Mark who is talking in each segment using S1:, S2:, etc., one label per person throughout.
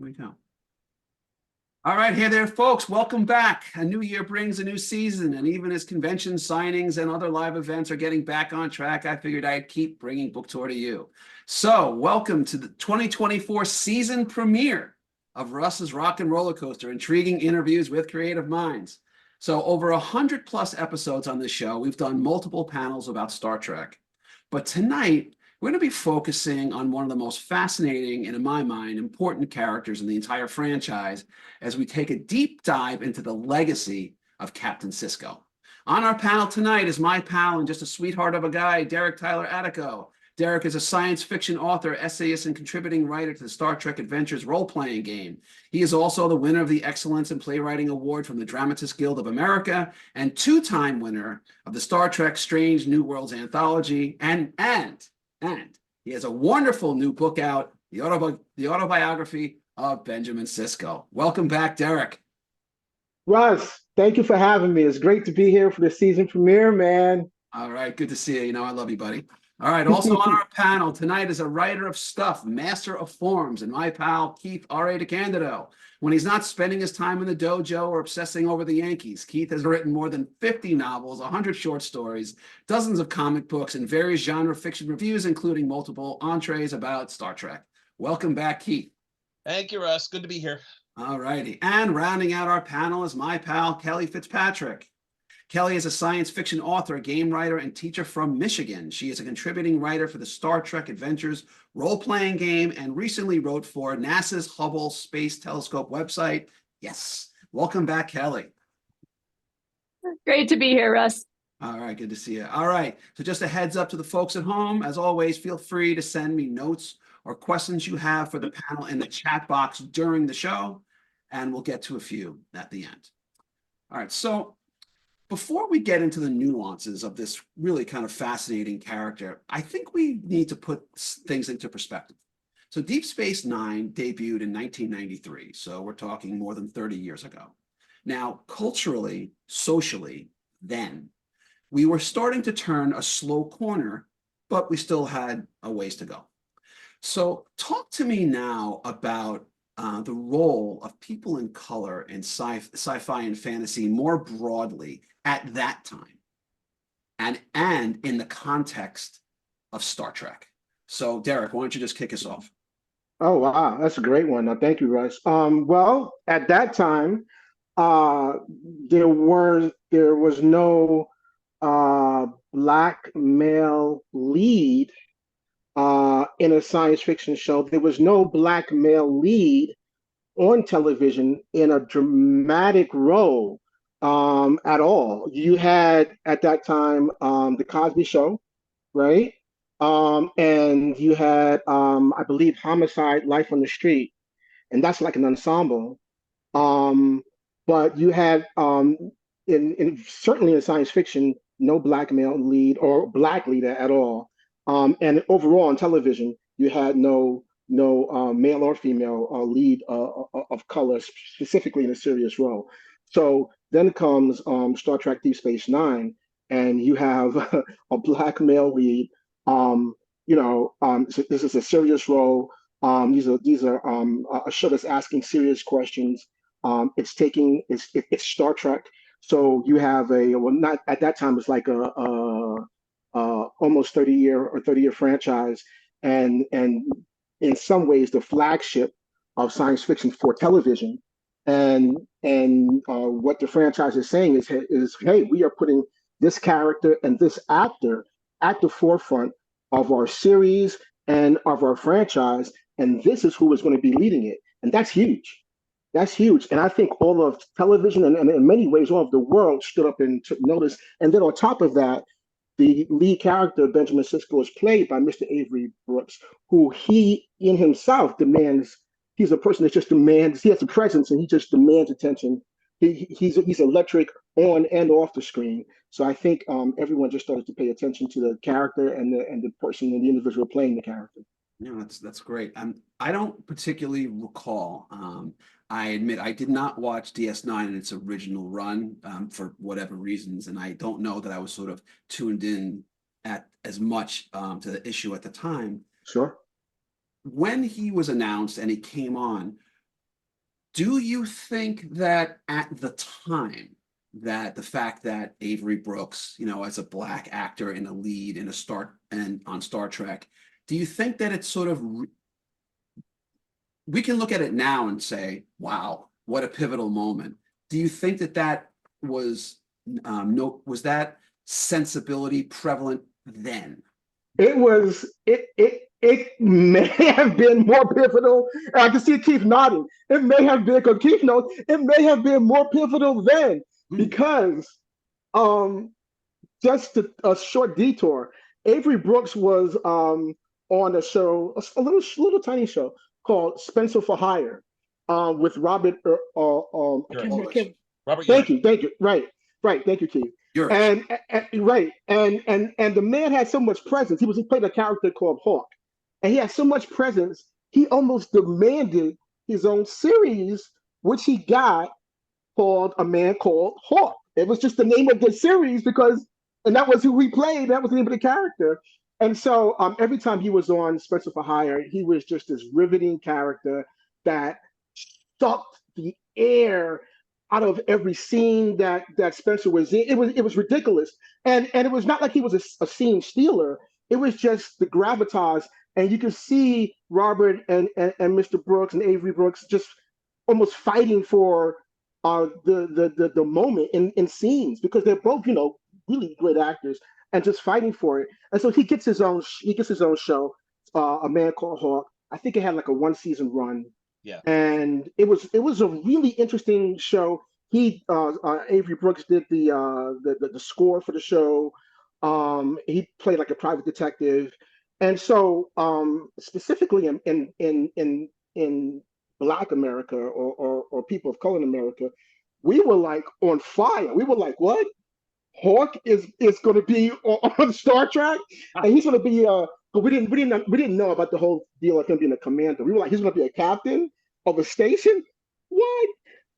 S1: we go. All right, hey there, folks. Welcome back. A new year brings a new season, and even as convention signings and other live events are getting back on track, I figured I'd keep bringing Book Tour to you. So, welcome to the 2024 season premiere of Russ's Rockin' Rollercoaster, intriguing interviews with creative minds. So, over 100 plus episodes on this show, we've done multiple panels about Star Trek. But tonight, we're going to be focusing on one of the most fascinating and, in my mind, important characters in the entire franchise as we take a deep dive into the legacy of Captain Sisko. On our panel tonight is my pal and just a sweetheart of a guy, Derek Tyler Attico. Derek is a science fiction author, essayist, and contributing writer to the Star Trek Adventures role-playing game. He is also the winner of the Excellence in Playwriting Award from the Dramatists Guild of America and two-time winner of the Star Trek Strange New Worlds Anthology, and he has a wonderful new book out, the autobiography of Benjamin Sisko. Welcome back, Derek.
S2: Russ, thank you for having me. It's great to be here for the season premiere, man.
S1: All right, good to see you. You know I love you, buddy. All right, also on our panel tonight is a writer of stuff, master of forms, and my pal, Keith R.A. DeCandido. When he's not spending his time in the dojo or obsessing over the Yankees, Keith has written more than 50 novels, 100 short stories, dozens of comic books, and various genre fiction reviews, including multiple entrees about Star Trek. Welcome back, Keith.
S3: Thank you, Russ. Good to be here.
S1: All righty. And rounding out our panel is my pal, Kelli Fitzpatrick. Kelli is a science fiction author, game writer, and teacher from Michigan. She is a contributing writer for the Star Trek Adventures role-playing game and recently wrote for NASA's Hubble Space Telescope website. Yes. Welcome back, Kelli.
S4: Great to be here, Russ.
S1: All right, good to see you. All right, so just a heads up to the folks at home. As always, feel free to send me notes or questions you have for the panel in the chat box during the show, and we'll get to a few at the end. All right, so before we get into the nuances of this really kind of fascinating character, I think we need to put things into perspective. So Deep Space Nine debuted in 1993, so we're talking more than 30 years ago. Now, culturally, socially, then, we were starting to turn a slow corner, but we still had a ways to go. So talk to me now about the role of people in color in sci-fi and fantasy more broadly at that time, and in the context of Star Trek. So, Derek, why don't you just kick us off?
S2: Oh, wow, that's a great one. Thank you, Russ. Well, at that time, there was no black male lead in a science fiction show. There was no black male lead on television in a dramatic role at all. You had at that time the Cosby Show, right? And you had I believe Homicide, Life on the Street, and that's like an ensemble. But you had certainly in science fiction, no black male lead or black lead at all. And overall on television, you had no male or female lead of color, specifically in a serious role. So then comes Star Trek Deep Space Nine, and you have a black male lead. So this is a serious role. These are a show that's asking serious questions. It's Star Trek. So you have not at that time, it's like a almost 30-year franchise, and in some ways the flagship of science fiction for television. And what the franchise is saying is, hey, we are putting this character and this actor at the forefront of our series and of our franchise, and this is who is going to be leading it. And that's huge. That's huge. And I think all of television and in many ways all of the world stood up and took notice. And then on top of that, the lead character, Benjamin Sisko, is played by Mr. Avery Brooks, who he in himself demands. He's a person that just demands. He has a presence, and he just demands attention. He's electric on and off the screen. So I think everyone just started to pay attention to the character and the person and the individual playing the character.
S1: Yeah, that's great. I don't particularly recall. I admit I did not watch DS9 in its original run for whatever reasons, and I don't know that I was sort of tuned in at as much to the issue at the time.
S2: Sure.
S1: When he was announced and he came on, Do you think that at the time that the fact that Avery Brooks, as a black actor in a lead in on Star Trek, do you think that it's sort of we can look at it now and say, wow, what a pivotal moment. Do you think that that was was that sensibility prevalent then?
S2: It may have been more pivotal. I can see Keith nodding. It may have been, because Keith knows, it may have been more pivotal then, because just a short detour. Avery Brooks was on a show, a little tiny show called Spencer for Hire, with Robert.
S3: Robert.
S2: Thank you. Right. Thank you, Keith.
S1: Yours.
S2: Right, and the man had so much presence. He played a character called Hawk, and he had so much presence. He almost demanded his own series, which he got, called A Man Called Hawk. It was just the name of the series and that was who he played. That was the name of the character. And so every time he was on Spencer for Hire, he was just this riveting character that sucked the air out of every scene that Spencer was in. It was ridiculous. And it was not like he was a scene stealer. It was just the gravitas. And you can see Robert and Mr. Brooks and Avery Brooks just almost fighting for the moment in scenes, because they're both, really great actors, and just fighting for it. And so he gets his own show, A Man Called Hawk. I think it had like a 1-season run.
S3: Yeah.
S2: And it was a really interesting show. Avery Brooks did the score for the show. He played like a private detective. And so specifically in Black America or people of color in America, we were like on fire. We were like, what? Hawk is going to be on Star Trek, and he's going to be but we didn't know about the whole deal of him being a commander. We were like, he's going to be a captain of a station. What?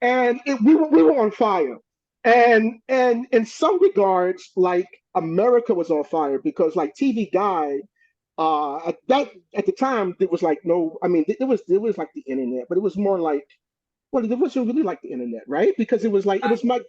S2: And we were on fire. And in some regards, like, America was on fire, because like TV Guide, at the time there was like no, I mean, there was like the internet, but it was more like, well, it wasn't really like the internet, right? Because it was like, it was like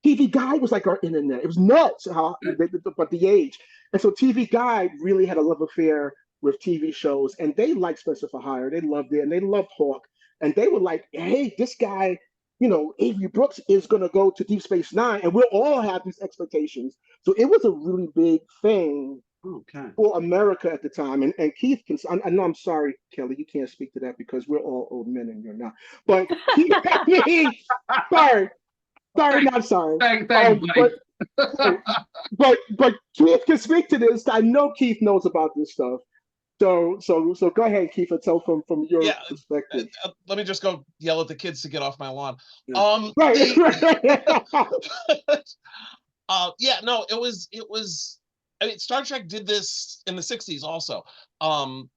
S2: TV Guide was like our internet. It was nuts but the age. And so TV Guide really had a love affair with TV shows, and they liked Spencer for Hire. They loved it, and they loved Hawk. And they were like, hey, this guy, Avery Brooks is going to go to Deep Space Nine, and we'll all have these expectations. So it was a really big thing for America at the time. And Keith can, I know, I'm sorry, Kelly, you can't speak to that because we're all old men and you're not. But sorry, not sorry.
S1: Thank you,
S2: but Keith can speak to this. I know Keith knows about this stuff. So go ahead, Keith, and tell from your perspective.
S3: Let me just go yell at the kids to get off my lawn.
S2: Right.
S3: No, it was. I mean, Star Trek did this in the '60s also.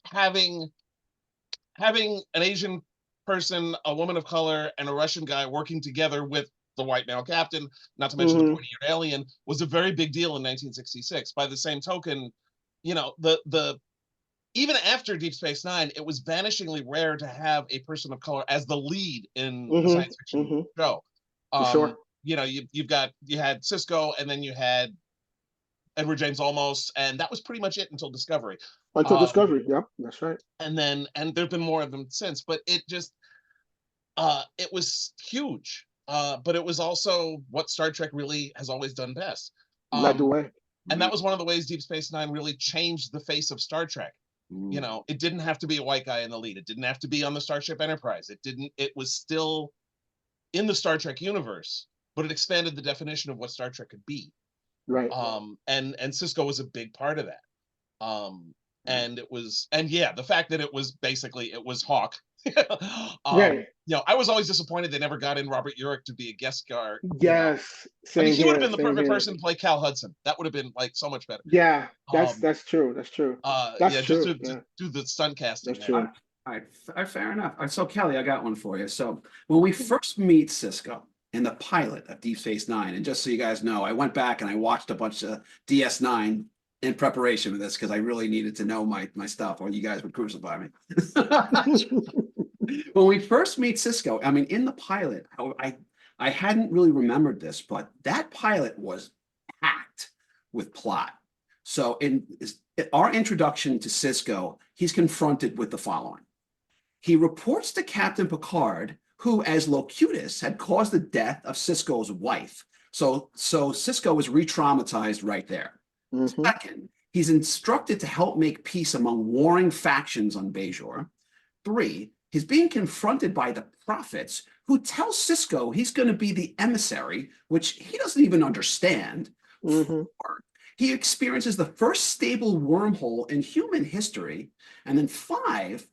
S3: Having an Asian person, a woman of color, and a Russian guy working together with the white male captain, not to mention the pointy-eared alien, was a very big deal in 1966. By the same token, the even after Deep Space Nine, it was vanishingly rare to have a person of color as the lead in a science fiction show.
S2: Sure.
S3: You had Sisko, and then you had Edward James Olmos, and that was pretty much it until Discovery.
S2: Discovery, yeah, that's right.
S3: And there've been more of them since, but it just it was huge. But it was also what Star Trek really has always done best.
S2: Led the way.
S3: And that was one of the ways Deep Space Nine really changed the face of Star Trek. It didn't have to be a white guy in the lead. It didn't have to be on the Starship Enterprise. It was still in the Star Trek universe, but it expanded the definition of what Star Trek could be.
S2: Right.
S3: And Sisko was a big part of that. The fact that it was Hawk.
S2: Right.
S3: I was always disappointed they never got in Robert Urich to be a guest star.
S2: Yes.
S3: He would have been the perfect person to play Cal Hudson. That would have been like so much better.
S2: Yeah, that's true. That's true.
S3: To do the stunt casting.
S2: That's true.
S1: All right, fair enough. So Kelly, I got one for you. So when we first meet Sisko in the pilot of Deep Space Nine, and just so you guys know, I went back and I watched a bunch of DS9 in preparation for this because I really needed to know my stuff, or you guys would crucify me. When we first meet Cisco, I mean, in the pilot, I hadn't really remembered this, but that pilot was packed with plot. So in our introduction to Cisco, he's confronted with the following. He reports to Captain Picard, who, as Locutus, had caused the death of Cisco's wife. So Cisco was re-traumatized right there.
S2: Mhm.
S1: Second, he's instructed to help make peace among warring factions on Bajor. 3, he's being confronted by the prophets who tell Cisco he's going to be the emissary, which he doesn't even understand.
S2: Mhm.
S1: 4, he experiences the first stable wormhole in human history. And then 5,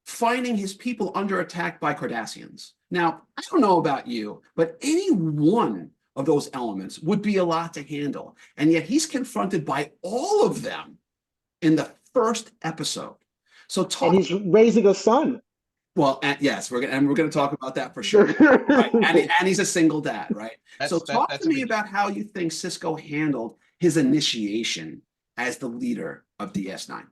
S1: finding his people under attack by Cardassians. Now, I don't know about you, but any one of those elements would be a lot to handle. And yet he's confronted by all of them in the first episode. So talk.
S2: And he's raising a son.
S1: Well, yes, we're gonna talk about that for sure. Right. And he's a single dad, right? So talk to me about how you think Cisco handled his initiation as the leader of DS9.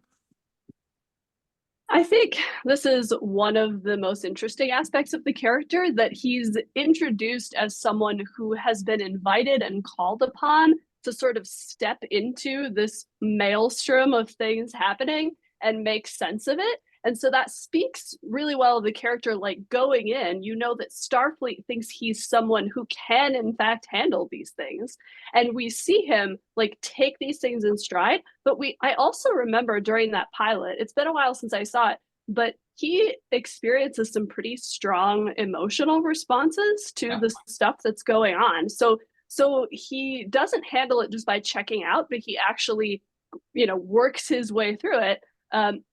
S4: I think this is one of the most interesting aspects of the character, that he's introduced as someone who has been invited and called upon to sort of step into this maelstrom of things happening and make sense of it. And so that speaks really well of the character. Like, going in, you know that Starfleet thinks he's someone who can in fact handle these things. And we see him like take these things in stride. But I also remember during that pilot, it's been a while since I saw it, but he experiences some pretty strong emotional responses to the stuff that's going on. So he doesn't handle it just by checking out, but he actually, works his way through it.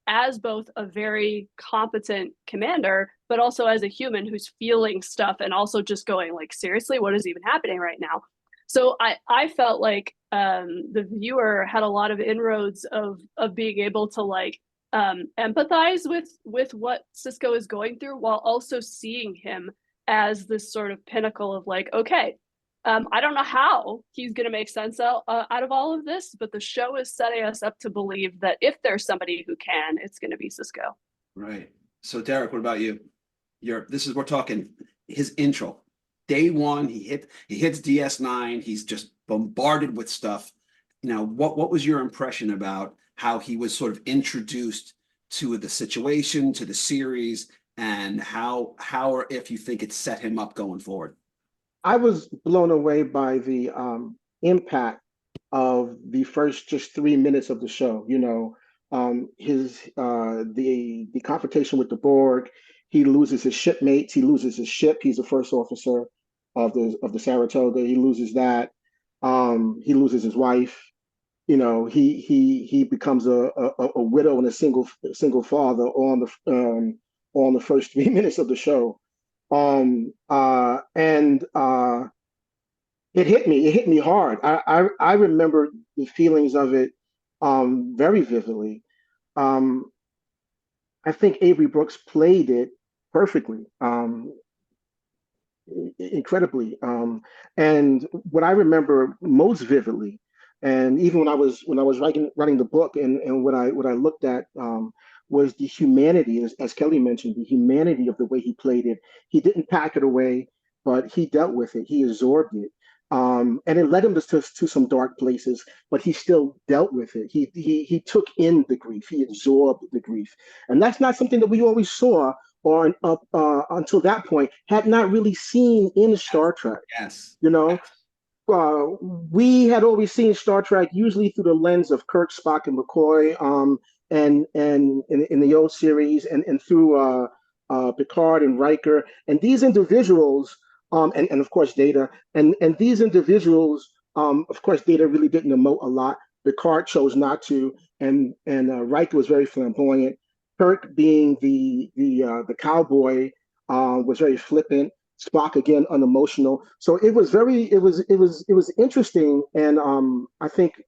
S4: As both a very competent commander, but also as a human who's feeling stuff and also just going like, seriously, what is even happening right now? So I felt like the viewer had a lot of inroads of being able to like empathize with what Sisko is going through, while also seeing him as this sort of pinnacle of like, okay, I don't know how he's going to make sense out of all of this, but the show is setting us up to believe that if there's somebody who can, it's going to be Sisko.
S1: Right. So Derek, what about you? We're talking his intro. Day one, he hits DS9. He's just bombarded with stuff. What was your impression about how he was sort of introduced to the situation, to the series, and how or if you think it set him up going forward?
S2: I was blown away by the impact of the first just 3 minutes of the show. The confrontation with the Borg. He loses his shipmates. He loses his ship. He's the first officer of the Saratoga. He loses that. He loses his wife. He becomes a widow and a single father on the first 3 minutes of the show. And it hit me hard. I remember the feelings of it very vividly. I think Avery Brooks played it perfectly, incredibly. And what I remember most vividly, and even when I was writing the book, and what I looked at was the humanity, as Kelly mentioned, the humanity of the way he played it. He didn't pack it away, but he dealt with it. He absorbed it. And it led him to some dark places, but he still dealt with it. He took in the grief. He absorbed the grief, and that's not something that we always saw, or until that point had not really seen in Star Trek.
S1: Yes.
S2: We had always seen Star Trek usually through the lens of Kirk, Spock, and McCoy, and in the old series, and through Picard and Riker, and these individuals, and of course Data, and these individuals, of course Data really didn't emote a lot. Picard chose not to, and Riker was very flamboyant. Kirk, being the cowboy, was very flippant. Spock, again, unemotional. So it was interesting, and I think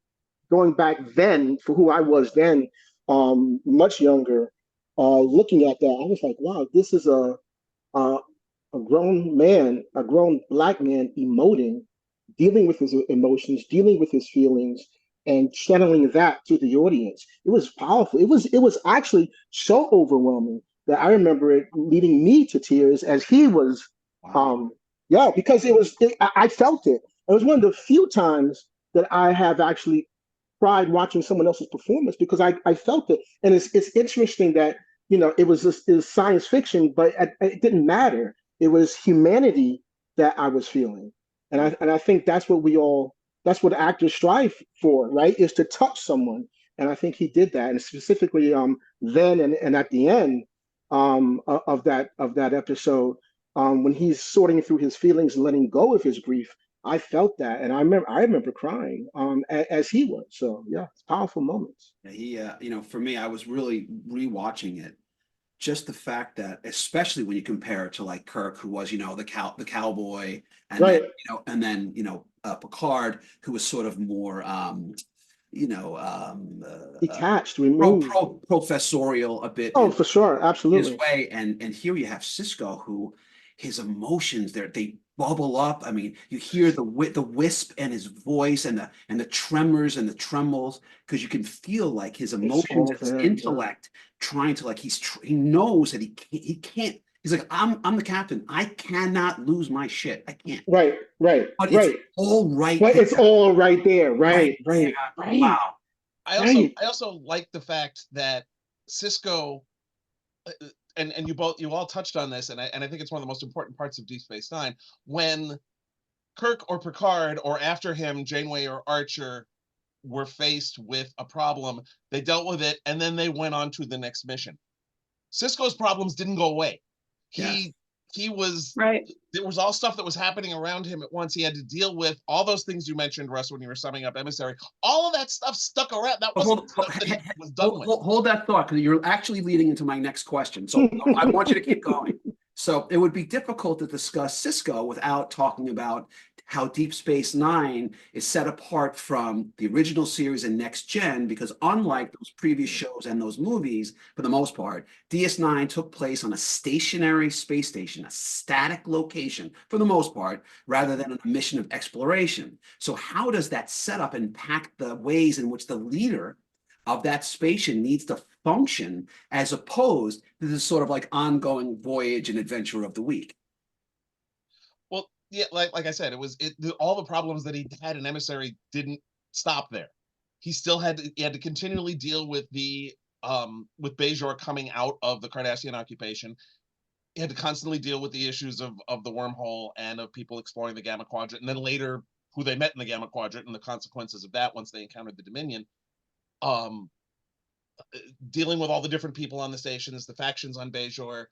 S2: going back then, for who I was then, much younger, looking at that, I was like, wow, this is a grown man, a grown Black man emoting, dealing with his emotions, dealing with his feelings, and channeling that to the audience. It was powerful. It was actually so overwhelming that I remember it leading me to tears as he was.
S1: Wow.
S2: Yeah, because I felt it. It was one of the few times that I have actually cried watching someone else's performance because I felt it. And it's interesting that, it was science fiction, but it didn't matter. It was humanity that I was feeling. And I think that's what actors strive for, right? Is to touch someone. And I think he did that. And specifically then and at the end of that episode, when he's sorting through his feelings and letting go of his grief, I felt that, and I remember crying as he was. So yeah, it's powerful moments.
S1: Yeah, for me, I was really rewatching it. Just the fact that, especially when you compare it to like Kirk, who was, the cowboy, and
S2: Right.
S1: then Picard, who was sort of more,
S2: Detached, removed.
S1: professorial a bit
S2: Oh,
S1: in
S2: for sure,
S1: his
S2: absolutely.
S1: way, and here you have Sisko, who his emotions they bubble up. I mean, you hear the wisp in his voice, and the tremors and the trembles, because you can feel like his
S2: It's
S1: emotions
S2: all
S1: and his
S2: there. Yeah.
S1: intellect trying to, like, he knows that he can't. He's like, I'm the captain. I cannot lose my shit. I can't.
S2: Right, right,
S1: But it's
S2: right.
S1: all right
S2: But it's
S1: there.
S2: all right there.
S1: Right
S2: Right,
S1: there.
S2: right, right,
S1: Wow.
S2: right.
S3: I also like the fact that Sisko, and you all touched on this, and I think it's one of the most important parts of Deep Space Nine. When Kirk or Picard, or after him, Janeway or Archer, were faced with a problem, they dealt with it, and then they went on to the next mission. Sisko's problems didn't go away.
S1: Yes.
S3: He was
S4: Right.
S3: There was all stuff that was happening around him at once. He had to deal with all those things you mentioned, Russ, when you were summing up Emissary. All of that stuff stuck around. That wasn't stuff that he was done with.
S1: Hold that thought, because you're actually leading into my next question. So I want you to keep going. So it would be difficult to discuss Sisko without talking about how Deep Space Nine is set apart from the original series and Next Gen, because unlike those previous shows and those movies, for the most part, DS9 took place on a stationary space station, a static location for the most part, rather than a mission of exploration. So how does that setup impact the ways in which the leader of that station needs to function, as opposed to this sort of like ongoing voyage and adventure of the week?
S3: Well, yeah, like I said, all the problems that he had in Emissary didn't stop there. He had to continually deal with with Bajor coming out of the Cardassian occupation. He had to constantly deal with the issues of the wormhole and of people exploring the Gamma Quadrant, and then later who they met in the Gamma Quadrant and the consequences of that once they encountered the Dominion. Dealing with all the different people on the stations, the factions on Bajor,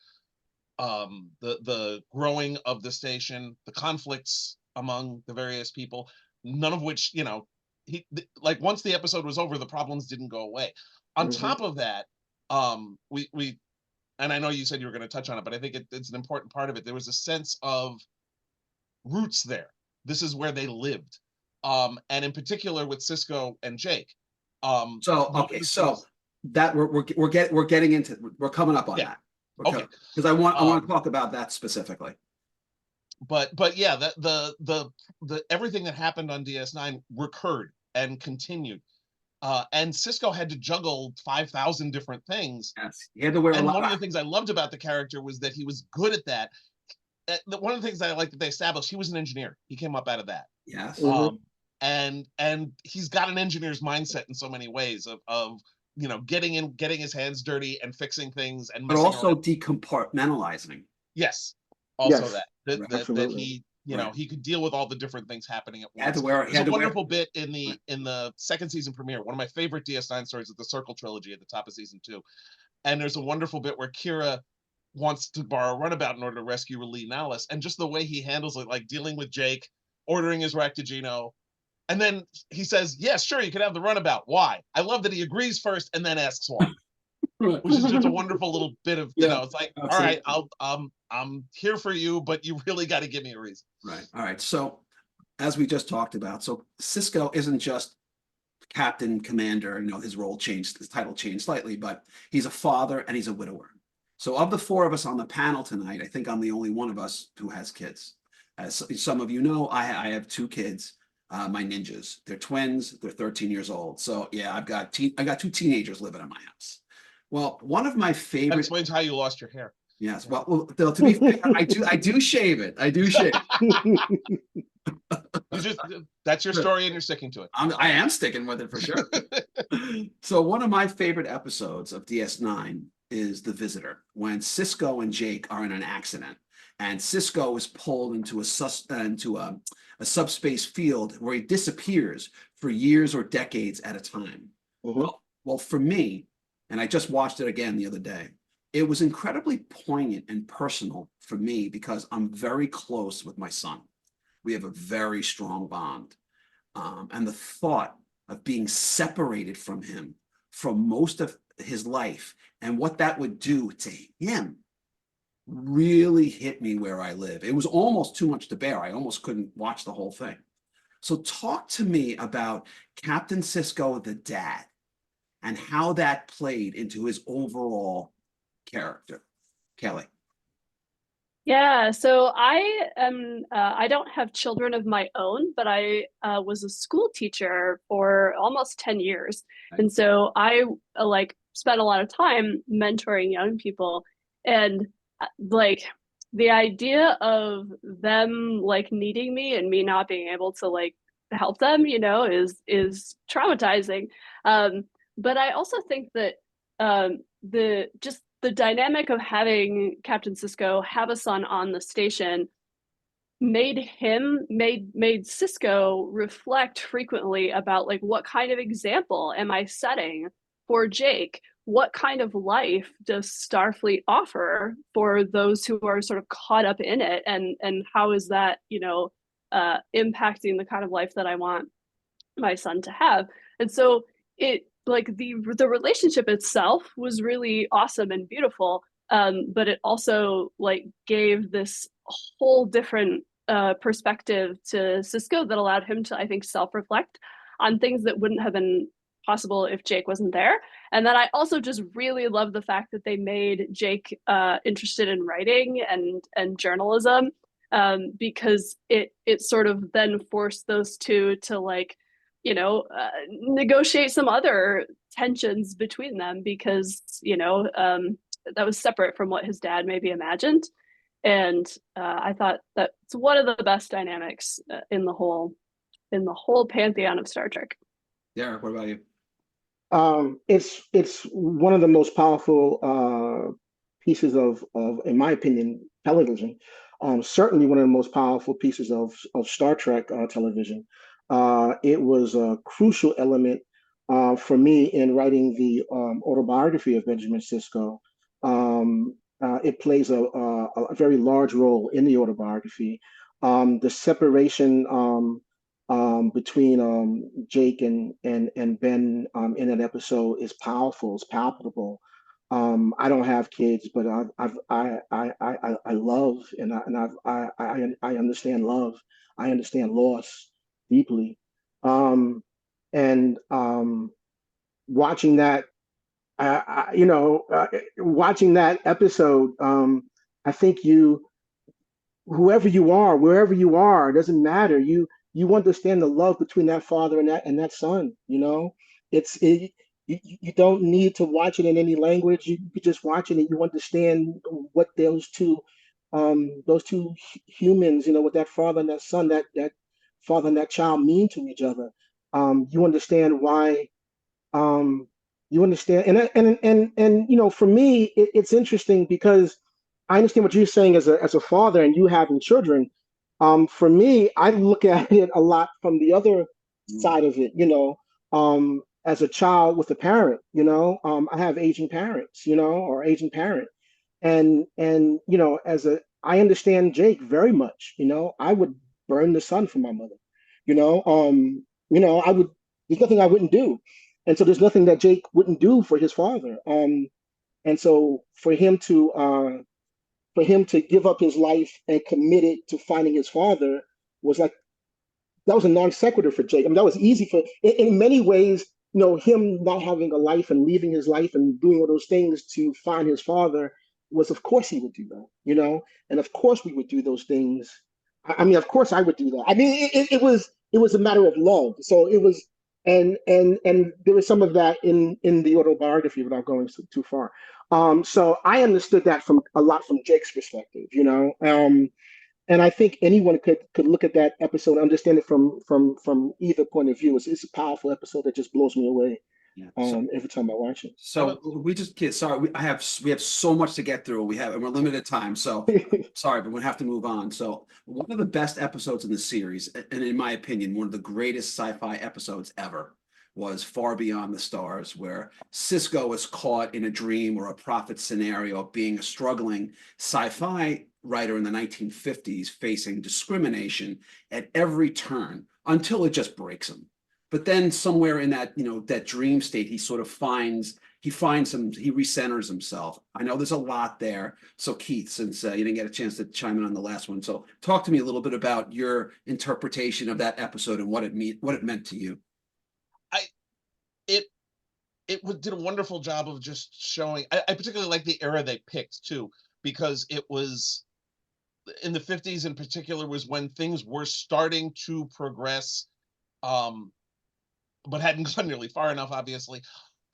S3: the growing of the station, the conflicts among the various people, none of which, once the episode was over, the problems didn't go away. On top of that, we and I know you said you were going to touch on it, but I think it's an important part of it. There was a sense of roots there. This is where they lived. And in particular with Sisko and Jake.
S1: So that we're getting into, we're coming up on that.
S3: Okay.
S1: Because I want to talk about that specifically.
S3: But yeah, the everything that happened on DS9 recurred and continued. And Sisko had to juggle 5,000 different things.
S1: Yes, he had to wear a lot.
S3: One of the things I loved about the character was that he was good at that. One of the things that I like that they established, he was an engineer. He came up out of that.
S1: Yes.
S3: And he's got an engineer's mindset in so many ways of getting his hands dirty and fixing things, and
S1: but also decompartmentalizing.
S3: Yes. Also
S2: Yes.
S3: that he he could deal with all the different things happening at once.
S1: There's
S3: a wonderful bit in the second season premiere. One of my favorite DS9 stories is the Circle trilogy at the top of season 2. And there's a wonderful bit where Kira wants to borrow a runabout in order to rescue Lee Nallis, and just the way he handles it, like dealing with Jake, ordering his Raktajino, and then he says, "Yes, sure, you can have the runabout." Why? I love that he agrees first and then asks why. Which is just a wonderful little bit of, it's like, absolutely. All right, I'm here for you, but you really got to give me a reason.
S1: Right. All right. So as we just talked about, so Sisko isn't just captain, commander, his role changed, his title changed slightly, but he's a father and he's a widower. So of the 4 of us on the panel tonight, I think I'm the only one of us who has kids. As some of you know, I have 2 kids, my ninjas. They're twins. They're 13 years old. So yeah, I got 2 teenagers living in my house. Well, one of my
S3: That
S1: favorite.
S3: explains how you lost your hair.
S1: Yes. Well, to be fair, I do shave it. I do shave.
S3: That's your story, and you're sticking to it.
S1: I am sticking with it for sure. So one of my favorite episodes of DS9 is The Visitor, when Sisko and Jake are in an accident, and Sisko is pulled into a subspace field where he disappears for years or decades at a time.
S2: Mhm.
S1: Well, for me, and I just watched it again the other day, it was incredibly poignant and personal for me because I'm very close with my son. We have a very strong bond. And the thought of being separated from him for most of his life and what that would do to him really hit me where I live. It was almost too much to bear. I almost couldn't watch the whole thing. So talk to me about Captain Sisko, the dad, and how that played into his overall character. Kelli.
S4: Yeah, so I don't have children of my own, but I was a school teacher for almost 10 years. And so I like spent a lot of time mentoring young people, and like the idea of them like needing me and me not being able to like help them, is traumatizing. But I also think that the dynamic of having Captain Sisko have a son on the station made Sisko reflect frequently about like, what kind of example am I setting for Jake? What kind of life does Starfleet offer for those who are sort of caught up in it, and how is that impacting the kind of life that I want my son to have? And so it like the relationship itself was really awesome and beautiful, but it also like gave this whole different perspective to Sisko that allowed him to, I think, self-reflect on things that wouldn't have been possible if Jake wasn't there. And then I also just really love the fact that they made Jake interested in writing and journalism, because it sort of then forced those two to like negotiate some other tensions between them, because that was separate from what his dad maybe imagined. And I thought that's one of the best dynamics in the whole pantheon of Star Trek.
S1: Derek, what about you?
S2: It's one of the most powerful pieces of, in my opinion, television. Certainly one of the most powerful pieces of Star Trek television. It was a crucial element for me in writing the autobiography of Benjamin Sisko. It plays a very large role in the autobiography. The separation between Jake and Ben in that episode is powerful, it's palpable. I don't have kids, but I love I understand love. I understand loss deeply. And watching that, watching that episode, I think whoever you are, wherever you are, it doesn't matter. You understand the love between that father and that son. You don't need to watch it in any language. You just watch it and you understand what those two humans, what that father and that son, that father and that child mean to each other. You understand why. You understand, and for me, it's interesting because I understand what you're saying as a father and you having children. For me, I look at it a lot from the other side of it. As a child with a parent, I have aging parents, or aging parent, and I understand Jake very much. I would burn the sun for my mother. I would. There's nothing I wouldn't do, and so there's nothing that Jake wouldn't do for his father. And so for him to give up his life and commit it to finding his father was like, that was a non sequitur for Jake. I mean, that was easy in many ways. Him not having a life and leaving his life and doing all those things to find his father was, of course, he would do that. And of course we would do those things. I mean, of course I would do that. I mean, it was a matter of love. So it was and there was some of that in the autobiography without going too far. So I understood that from a lot from Jake's perspective, you know. And I think anyone could look at that episode and understand it from either point of view. It's a powerful episode that just blows me away
S1: Yeah. So,
S2: every time I watch it.
S1: so we just kid. Sorry, we have so much to get through. And we're limited time. So sorry, but we have to move on. So one of the best episodes in the series, and in my opinion, one of the greatest sci-fi episodes ever, was Far Beyond the Stars, where Sisko is caught in a dream or a prophet scenario of being a struggling sci-fi writer in the 1950s facing discrimination at every turn until it just breaks him. But then somewhere in that, you know, that dream state, he sort of he recenters himself. I know there's a lot there. So Keith, since you didn't get a chance to chime in on the last one, so talk to me a little bit about your interpretation of that episode and what it meant to you.
S3: It did a wonderful job of just showing. I particularly like the era they picked too, because it was in the 50s in particular was when things were starting to progress, but hadn't gone nearly far enough, obviously.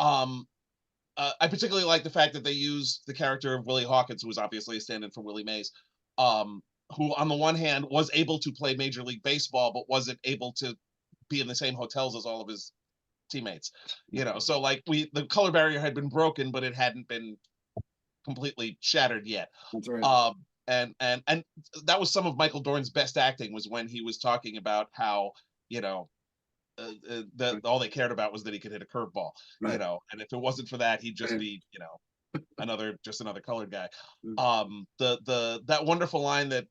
S3: I particularly like the fact that they used the character of Willie Hawkins, who was obviously a stand-in for Willie Mays, who on the one hand was able to play Major League Baseball, but wasn't able to be in the same hotels as all of his teammates, you know. So like the color barrier had been broken, but it hadn't been completely shattered yet.
S1: That's right.
S3: And that was some of Michael Dorn's best acting, was when he was talking about how, you know, all they cared about was that he could hit a curveball,
S1: right.
S3: You know, and if it wasn't for that, he'd just be, you know, another colored guy. That wonderful line that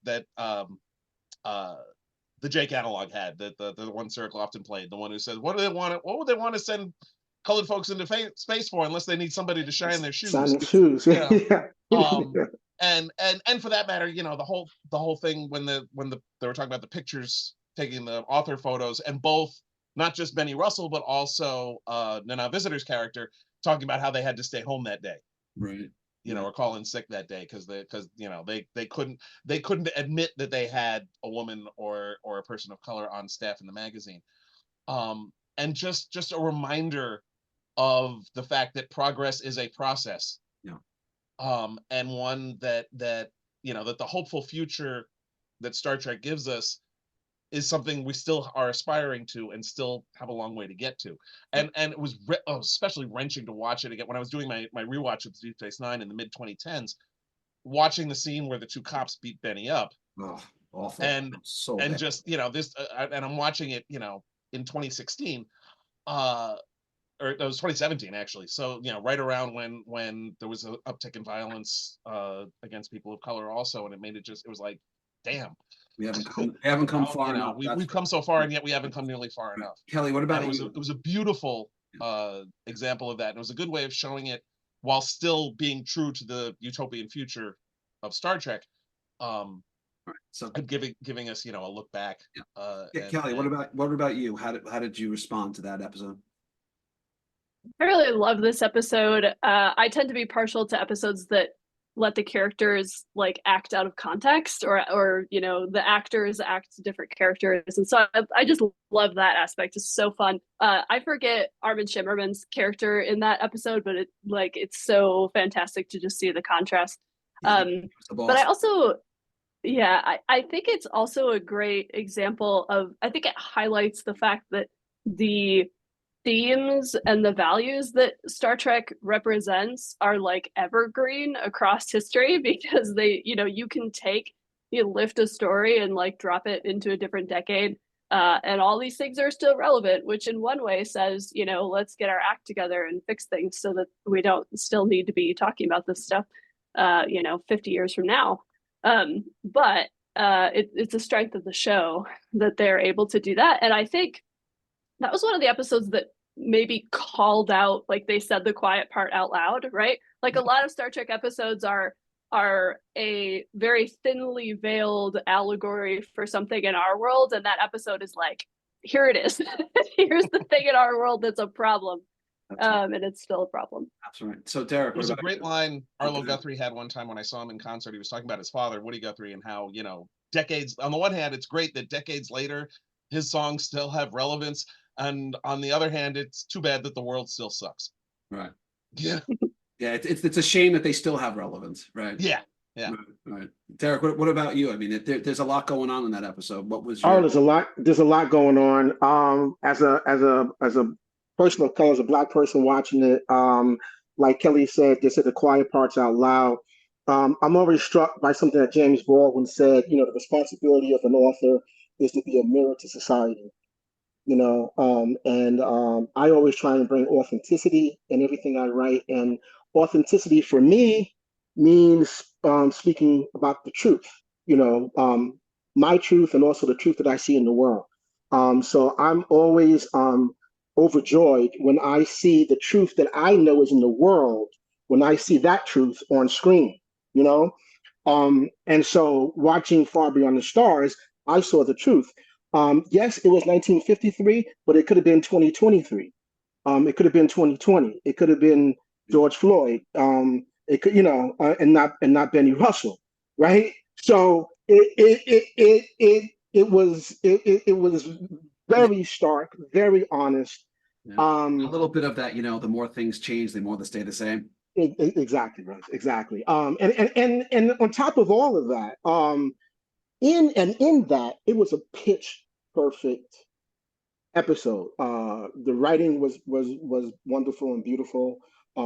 S3: the Jake analog had, that the one Circle often played, the one who says, what would they want to send colored folks into space for unless they need somebody to shine their shoes?
S2: Shine their shoes.
S3: You know?
S2: Yeah.
S3: And for that matter, you know, the whole thing when they were talking about the pictures, taking the author photos, and both, not just Benny Russell, but also Nana Visitor's character talking about how they had to stay home that day.
S1: Right.
S3: You know, or call in sick that day because you know they couldn't admit that they had a woman or a person of color on staff in the magazine. And just a reminder of the fact that progress is a process.
S1: Yeah.
S3: And one that you know, that the hopeful future that Star Trek gives us is something we still are aspiring to and still have a long way to get to. And it was especially wrenching to watch it again when I was doing my rewatch of Deep Space Nine in the mid 2010s, watching the scene where the two cops beat Benny up.
S1: Oh, awful.
S3: And
S1: so
S3: and
S1: bad.
S3: just, you know, this and I'm watching it, you know, in 2016, or it was 2017 actually. So, you know, right around when there was an uptick in violence against people of color also, and it was like, damn.
S1: We haven't come far enough.
S3: We've come so far, and yet we haven't come nearly far enough.
S1: Kelly, what about
S3: you? It was a beautiful example of that, and it was a good way of showing it while still being true to the utopian future of Star Trek. So giving us, you know, a look back.
S1: Kelly, what about you? How did you respond to that episode?
S4: I really love this episode. I tend to be partial to episodes that let the characters like act out of context, or you know, the actors act different characters, and so I just love that aspect. It's so fun. I forget Armin Shimmerman's character in that episode, but it's so fantastic to just see the contrast. But I also, I think it's also a great example of, I think it highlights the fact that the themes and the values that Star Trek represents are like evergreen across history, because they, you know, you lift a story and like drop it into a different decade, and all these things are still relevant, which in one way says, you know, let's get our act together and fix things so that we don't still need to be talking about this stuff, you know, 50 years from now. But it's a strength of the show that they're able to do that. And I think that was one of the episodes that maybe called out, like they said the quiet part out loud, right? Like a lot of Star Trek episodes are a very thinly veiled allegory for something in our world, and that episode is like, here it is. Here's the thing in our world that's a problem. And it's still a problem.
S1: That's right. So Derek,
S3: it was a great line Arlo Guthrie had one time when I saw him in concert. He was talking about his father, Woody Guthrie, and how, you know, decades, on the one hand, it's great that decades later his songs still have relevance. And on the other hand, it's too bad that the world still sucks.
S1: Right.
S3: Yeah.
S1: Yeah, it's a shame that they still have relevance, right?
S3: Yeah. Yeah.
S1: Right. Derek, what about you? I mean, there's a lot going on in that episode. What was
S2: Oh,
S1: your?
S2: there's a lot going on. As a person of color, as a black person watching it, like Kelly said, they said the quiet parts out loud. I'm always struck by something that James Baldwin said. The responsibility of an author is to be a mirror to society. And I always try and bring authenticity in everything I write. And authenticity for me means speaking about the truth. My truth and also the truth that I see in the world. So I'm always overjoyed when I see the truth that I know is in the world, when I see that truth on screen, you know? And so watching Far Beyond the Stars, I saw the truth. Yes, it was 1953, but it could have been 2023. It could have been 2020. It could have been George Floyd. It could, and not Benny Russell, right? So it was very stark, very honest.
S1: Yeah. A little bit of that, the more things change, the more they stay the same.
S2: Exactly, Russ, exactly. And on top of all of that, in that, it was a pitch perfect episode. The writing was wonderful and beautiful,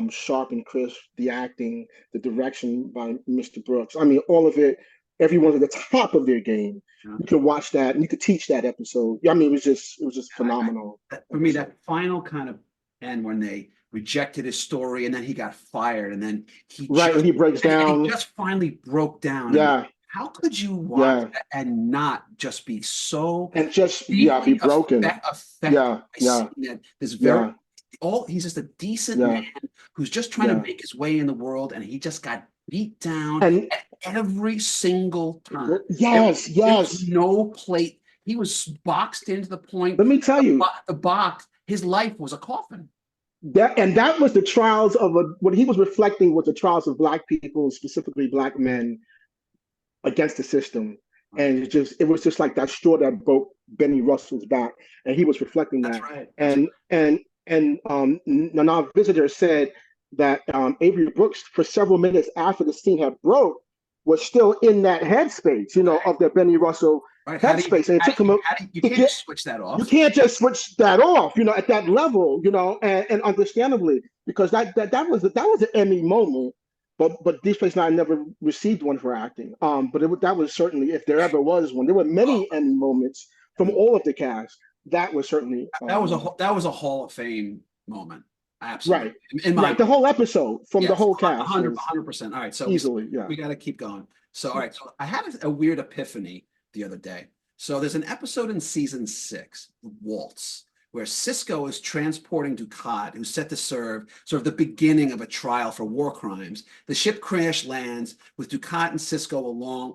S2: sharp and crisp. The acting, the direction by Mr. Brooks. I mean, all of it. Everyone's at the top of their game.
S1: Yeah.
S2: You could watch that and you could teach that episode. I mean, it was just phenomenal.
S1: For me, that final kind of end when they rejected his story and then he got fired and then he
S2: breaks down.
S1: And he just finally broke down.
S2: Yeah.
S1: I mean, how could you watch that and not just be so
S2: and just be broken?
S1: That this very he's just a decent man who's just trying to make his way in the world, and he just got beat down at every single turn.
S2: Yes.
S1: There was no plate. He was boxed into the point.
S2: Let me tell you,
S1: the box. His life was a coffin.
S2: That was the trials of what he was reflecting was the trials of Black people, specifically Black men, against the system. And it was just like that straw that broke Benny Russell's back, and he was reflecting that.
S1: That's right.
S2: And our visitor said that Avery Brooks, for several minutes after the scene had broke, was still in that headspace, of the Benny Russell headspace. And it took him.
S1: You can't just switch that off.
S2: You can't just switch that off, at that level, and understandably, because that was an Emmy moment. But Deep Space Nine never received one for acting. But that was certainly, if there ever was one, there were many Emmy moments from all of the cast. That was certainly
S1: that was a Hall of Fame moment. Absolutely,
S2: right. The whole episode from the whole cast,
S1: 100%. All right, so
S2: easily,
S1: we got to keep going. So all right, so I had a weird epiphany the other day. So there's an episode in season 6, Waltz, where Sisko is transporting Dukat, who's set to serve sort of the beginning of a trial for war crimes. The ship crash lands with Dukat and Sisko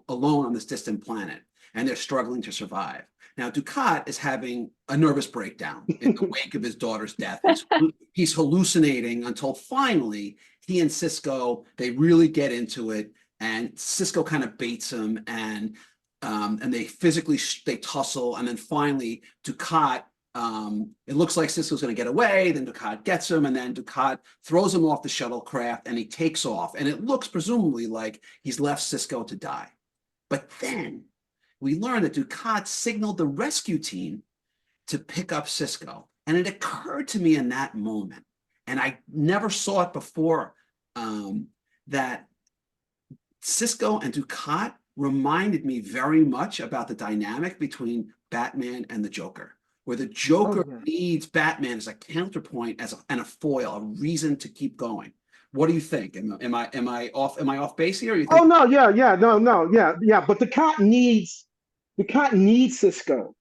S1: alone on this distant planet, and they're struggling to survive. Now, Dukat is having a nervous breakdown in the wake of his daughter's death. He's hallucinating until finally he and Sisko, they really get into it, and Sisko kind of baits him, and they physically they tussle, and then finally Dukat, it looks like Sisko's going to get away, then Dukat gets him, and then Dukat throws him off the shuttlecraft, and he takes off, and it looks presumably like he's left Sisko to die. But then we learn that Dukat signaled the rescue team to pick up Sisko, and it occurred to me in that moment, and I never saw it before, that Sisko and Dukat reminded me very much about the dynamic between Batman and the Joker, where the Joker needs Batman as a counterpoint, and a foil, a reason to keep going. What do you think? Am I off base here? Or you think?
S2: Oh no, yeah. But Dukat needs Sisko.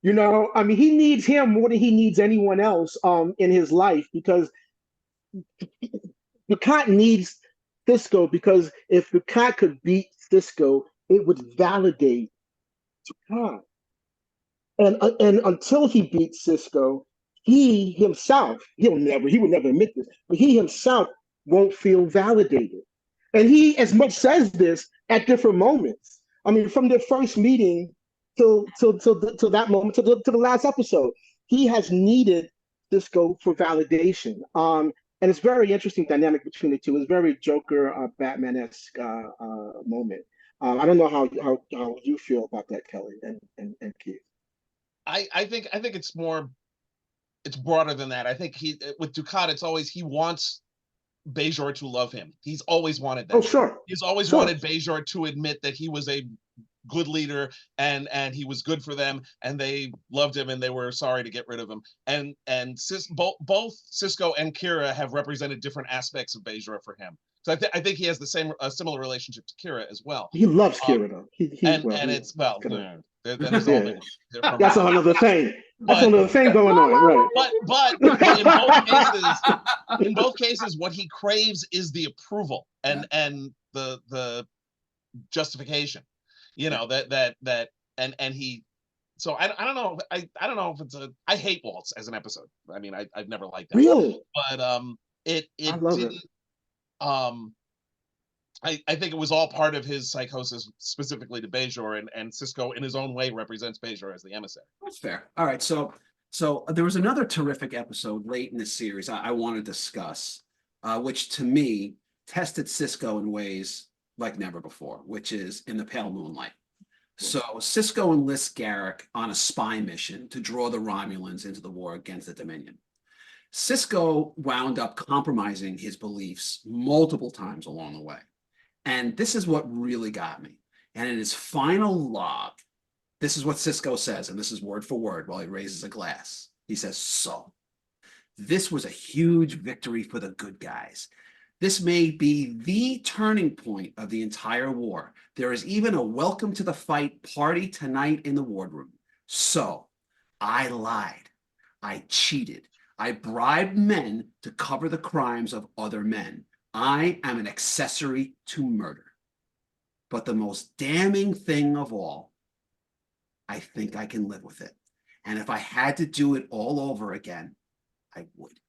S2: I mean, he needs him more than he needs anyone else in his life, because Dukat needs Sisko, because if Dukat could beat Sisko, it would validate Dukat. And until he beats Sisko, he himself, he would never admit this, but he himself won't feel validated. And he as much says this at different moments. I mean, from their first meeting till that moment, to the last episode. He has needed Sisko for validation. And it's very interesting dynamic between the two. It's very Joker, Batman-esque moment. I don't know how you feel about that, Kelly and Keith.
S3: I think it's broader than that. I think with Ducat, it's always he wants Bajor to love him. He's always wanted that.
S2: Oh, sure.
S3: He's always wanted Bajor to admit that he was a good leader and he was good for them and they loved him and they were sorry to get rid of him. And both Sisko and Kira have represented different aspects of Bajor for him. So I think he has a similar relationship to Kira as well.
S2: He loves Kira though. That's another thing. That's another thing going on, right?
S3: But in both cases, what he craves is the approval and the justification. You know, and he. So I don't know. I don't know if it's I hate Waltz as an episode. I mean, I've never liked that.
S2: Really?
S3: But it didn't. I think it was all part of his psychosis specifically to Bajor, and Sisko in his own way represents Bajor as the emissary.
S1: That's fair. All right, so there was another terrific episode late in the series I want to discuss, which to me tested Sisko in ways like never before, which is in the Pale Moonlight. So Sisko enlists Garak on a spy mission to draw the Romulans into the war against the Dominion. Sisko wound up compromising his beliefs multiple times along the way. And this is what really got me. And in his final log, this is what Sisko says, and this is word for word while he raises a glass. He says, "So, this was a huge victory for the good guys. This may be the turning point of the entire war. There is even a welcome to the fight party tonight in the wardroom. So, I lied. I cheated. I bribed men to cover the crimes of other men. I am an accessory to murder. But the most damning thing of all, I think I can live with it. And if I had to do it all over again, I would."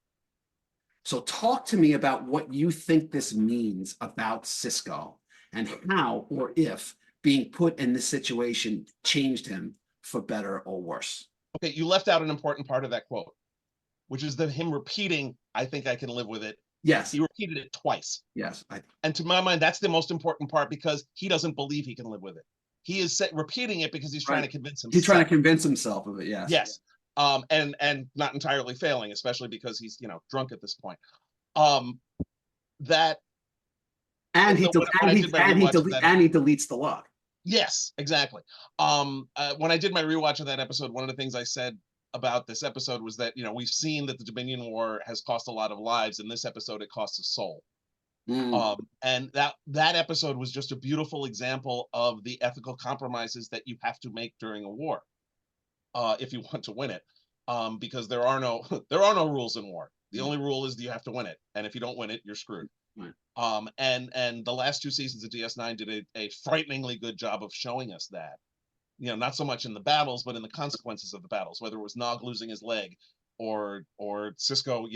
S1: So talk to me about what you think this means about Sisko and how or if being put in this situation changed him for better or worse.
S3: Okay, you left out an important part of that quote, which is him repeating, "I think I can live with it."
S1: Yes.
S3: He repeated it twice.
S1: Yes.
S3: And to my mind, that's the most important part because he doesn't believe he can live with it. He is repeating it because he's trying to convince himself.
S1: He's trying to convince himself of it, yes.
S3: Yes. And not entirely failing, especially because he's, drunk at this point. That
S1: and he deletes the log.
S3: Yes, exactly. When I did my rewatch of that episode, one of the things I said about this episode was that we've seen that the Dominion War has cost a lot of lives. In this episode, it costs a soul. And that episode was just a beautiful example of the ethical compromises that you have to make during a war if you want to win it, because there are no rules in war. The only rule is that you have to win it, and if you don't win it, you're screwed.
S1: Right.
S3: And the last two seasons of DS9 did a frighteningly good job of showing us that. Not so much in the battles, but in the consequences of the battles, whether it was Nog losing his leg or Sisko,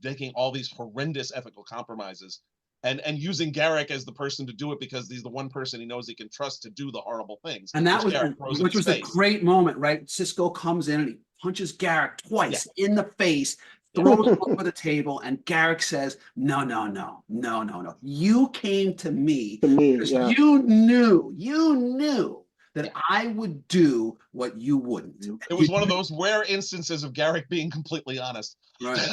S3: making all these horrendous ethical compromises and using Garak as the person to do it because he's the one person he knows he can trust to do the horrible things.
S1: And that which was a great moment, right? Sisko comes in and he punches Garak twice in the face, throws him over the table, and Garak says, no. You came to me because you knew that I would do what you wouldn't.
S3: It was one of those rare instances of Garak being completely honest.
S1: Right.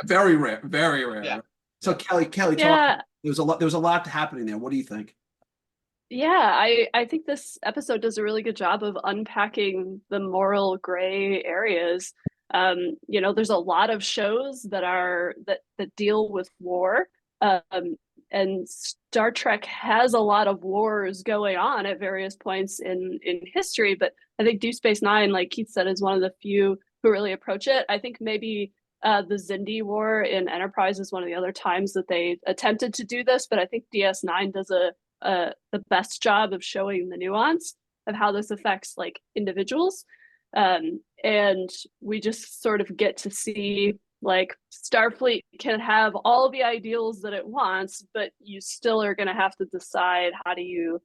S1: Very rare, very rare.
S3: Yeah.
S1: So Kelly, talk. There was a lot happening there. What do you think?
S4: Yeah, I think this episode does a really good job of unpacking the moral gray areas. There's a lot of shows that deal with war. And Star Trek has a lot of wars going on at various points in history, but I think Deep Space Nine, like Keith said, is one of the few who really approach it. I think maybe the Xindi War in Enterprise is one of the other times that they attempted to do this, but I think DS9 does the best job of showing the nuance of how this affects like individuals. And we just sort of get to see like Starfleet can have all the ideals that it wants, but you still are going to have to decide how do you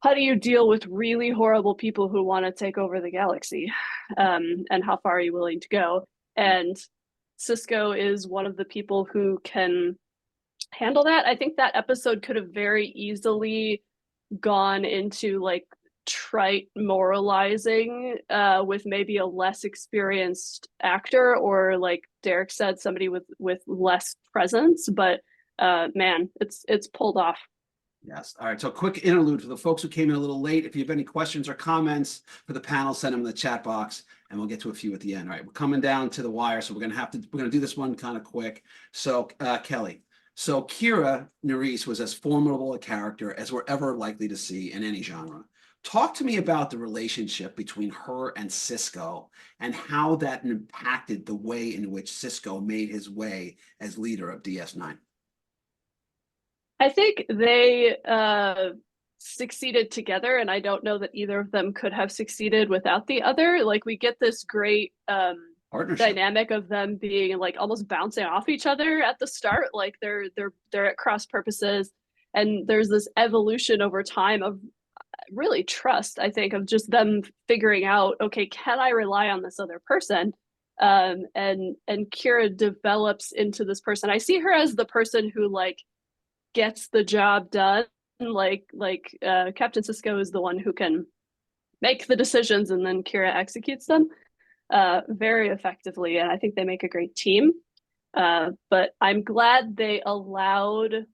S4: how do you deal with really horrible people who want to take over the galaxy? And how far are you willing to go? And Sisko is one of the people who can handle that. I think that episode could have very easily gone into like trite moralizing with maybe a less experienced actor, or like Derek said, somebody with less presence. But man, it's pulled off.
S1: Yes. All right. So quick interlude for the folks who came in a little late. If you have any questions or comments for the panel, send them in the chat box and we'll get to a few at the end. All right. We're coming down to the wire. So we're going to do this one kind of quick. So Kelli, so Kira Nerys was as formidable a character as we're ever likely to see in any genre. Talk to me about the relationship between her and Sisko and how that impacted the way in which Sisko made his way as leader of DS9.
S4: I think they succeeded together, and I don't know that either of them could have succeeded without the other. Like, we get this great dynamic of them being like almost bouncing off each other at the start. Like they're at cross purposes, and there's this evolution over time of really trust, I think, of just them figuring out, okay, can I rely on this other person? And Kira develops into this person. I see her as the person who like gets the job done. Like Captain Sisko is the one who can make the decisions, and then Kira executes them very effectively. And I think they make a great team. But I'm glad they allowed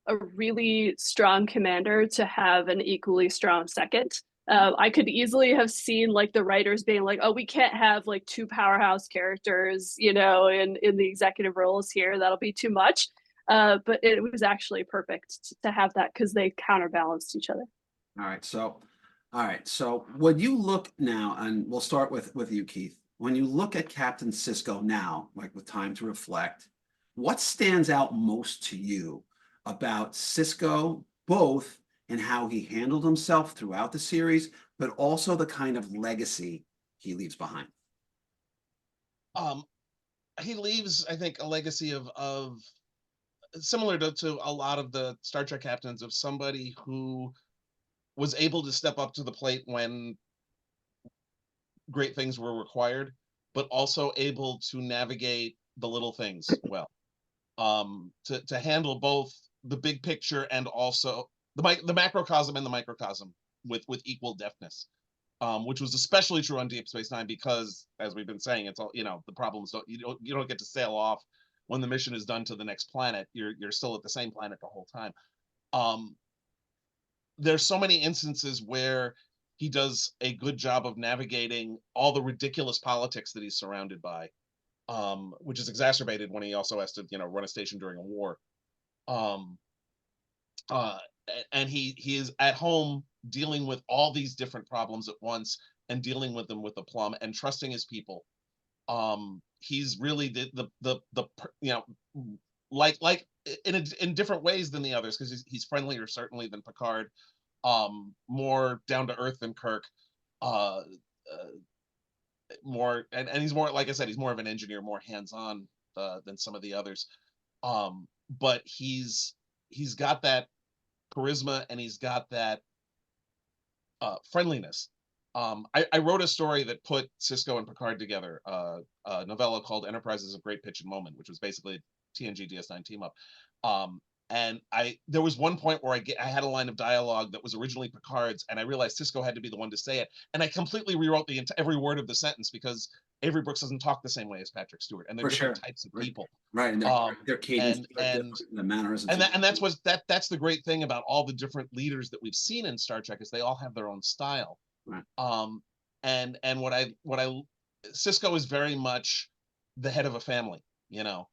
S4: a really strong commander to have an equally strong second. I could easily have seen like the writers being like, oh, we can't have like two powerhouse characters, you know, in the executive roles here. That'll be too much. But it was actually perfect to have that because they counterbalanced each other.
S1: All right. So when you look now, and we'll start with you, Keith. When you look at Captain Sisko now, like with time to reflect, what stands out most to you about Sisko, both in how he handled himself throughout the series, but also the kind of legacy he leaves behind?
S3: He leaves, I think, a legacy of similar to a lot of the Star Trek captains, of somebody who was able to step up to the plate when great things were required, but also able to navigate the little things well, to handle both the big picture and also the macrocosm and the microcosm with equal deftness, which was especially true on Deep Space Nine because, as we've been saying, it's all, you know, the problems you don't get to sail off when the mission is done to the next planet. You're still at the same planet the whole time. There's so many instances where he does a good job of navigating all the ridiculous politics that he's surrounded by, which is exacerbated when he also has to, you know, run a station during a war. And he is at home dealing with all these different problems at once and dealing with them with aplomb and trusting his people. He's really the you know, like in different ways than the others, because he's friendlier certainly than Picard, more down to earth than Kirk, more and he's more, like I said, he's more of an engineer, more hands-on than some of the others. But he's got that charisma and he's got that friendliness. I wrote a story that put Sisko and Picard together, a novella called Enterprises of Great Pitch and Moment, which was basically a TNG DS9 team up. And there was one point where I had a line of dialogue that was originally Picard's, and I realized Sisko had to be the one to say it, and I completely rewrote every word of the sentence because Avery Brooks doesn't talk the same way as Patrick Stewart, and they're different types of people.
S1: Right, and their cadence and the mannerisms.
S3: And that's the great thing about all the different leaders that we've seen in Star Trek, is they all have their own style.
S1: Right.
S3: And Sisko is very much the head of a family, you know,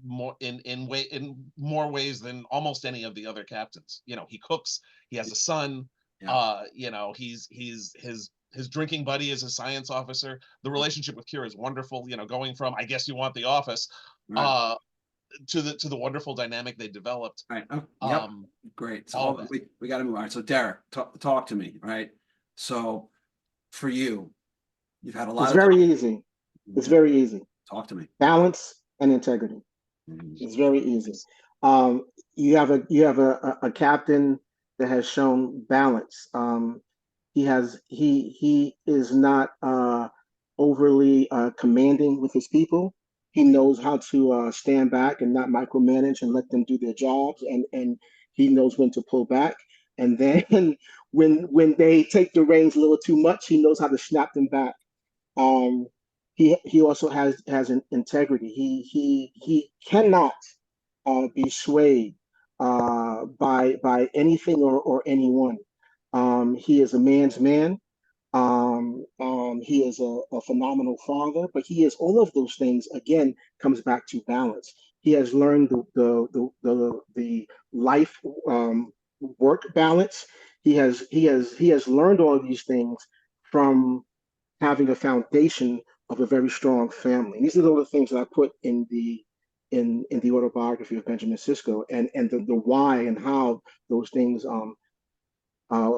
S3: more in more ways than almost any of the other captains. You know, he cooks, he has a son, you know, his drinking buddy is a science officer. The relationship with Kira is wonderful, you know, going from, I guess you want the office, right, to the wonderful dynamic they developed.
S1: Right. Oh, great. So we got to move on. So Derek, talk to me. Right. So for you, you've had a lot.
S2: It's very easy. It's very easy.
S1: Talk to me.
S2: Balance and integrity. It's very easy. You have a captain that has shown balance. He is not overly commanding with his people. He knows how to stand back and not micromanage and let them do their jobs, and he knows when to pull back. And then when they take the reins a little too much, he knows how to snap them back. Um, he also has an integrity. He cannot be swayed by anything or anyone. He is a man's man. He is a phenomenal father, but he is all of those things. Again, comes back to balance. He has learned the life work balance. He has learned all of these things from having a foundation of a very strong family. These are all the things that I put in the autobiography of Benjamin Sisko, and the why and how those things uh,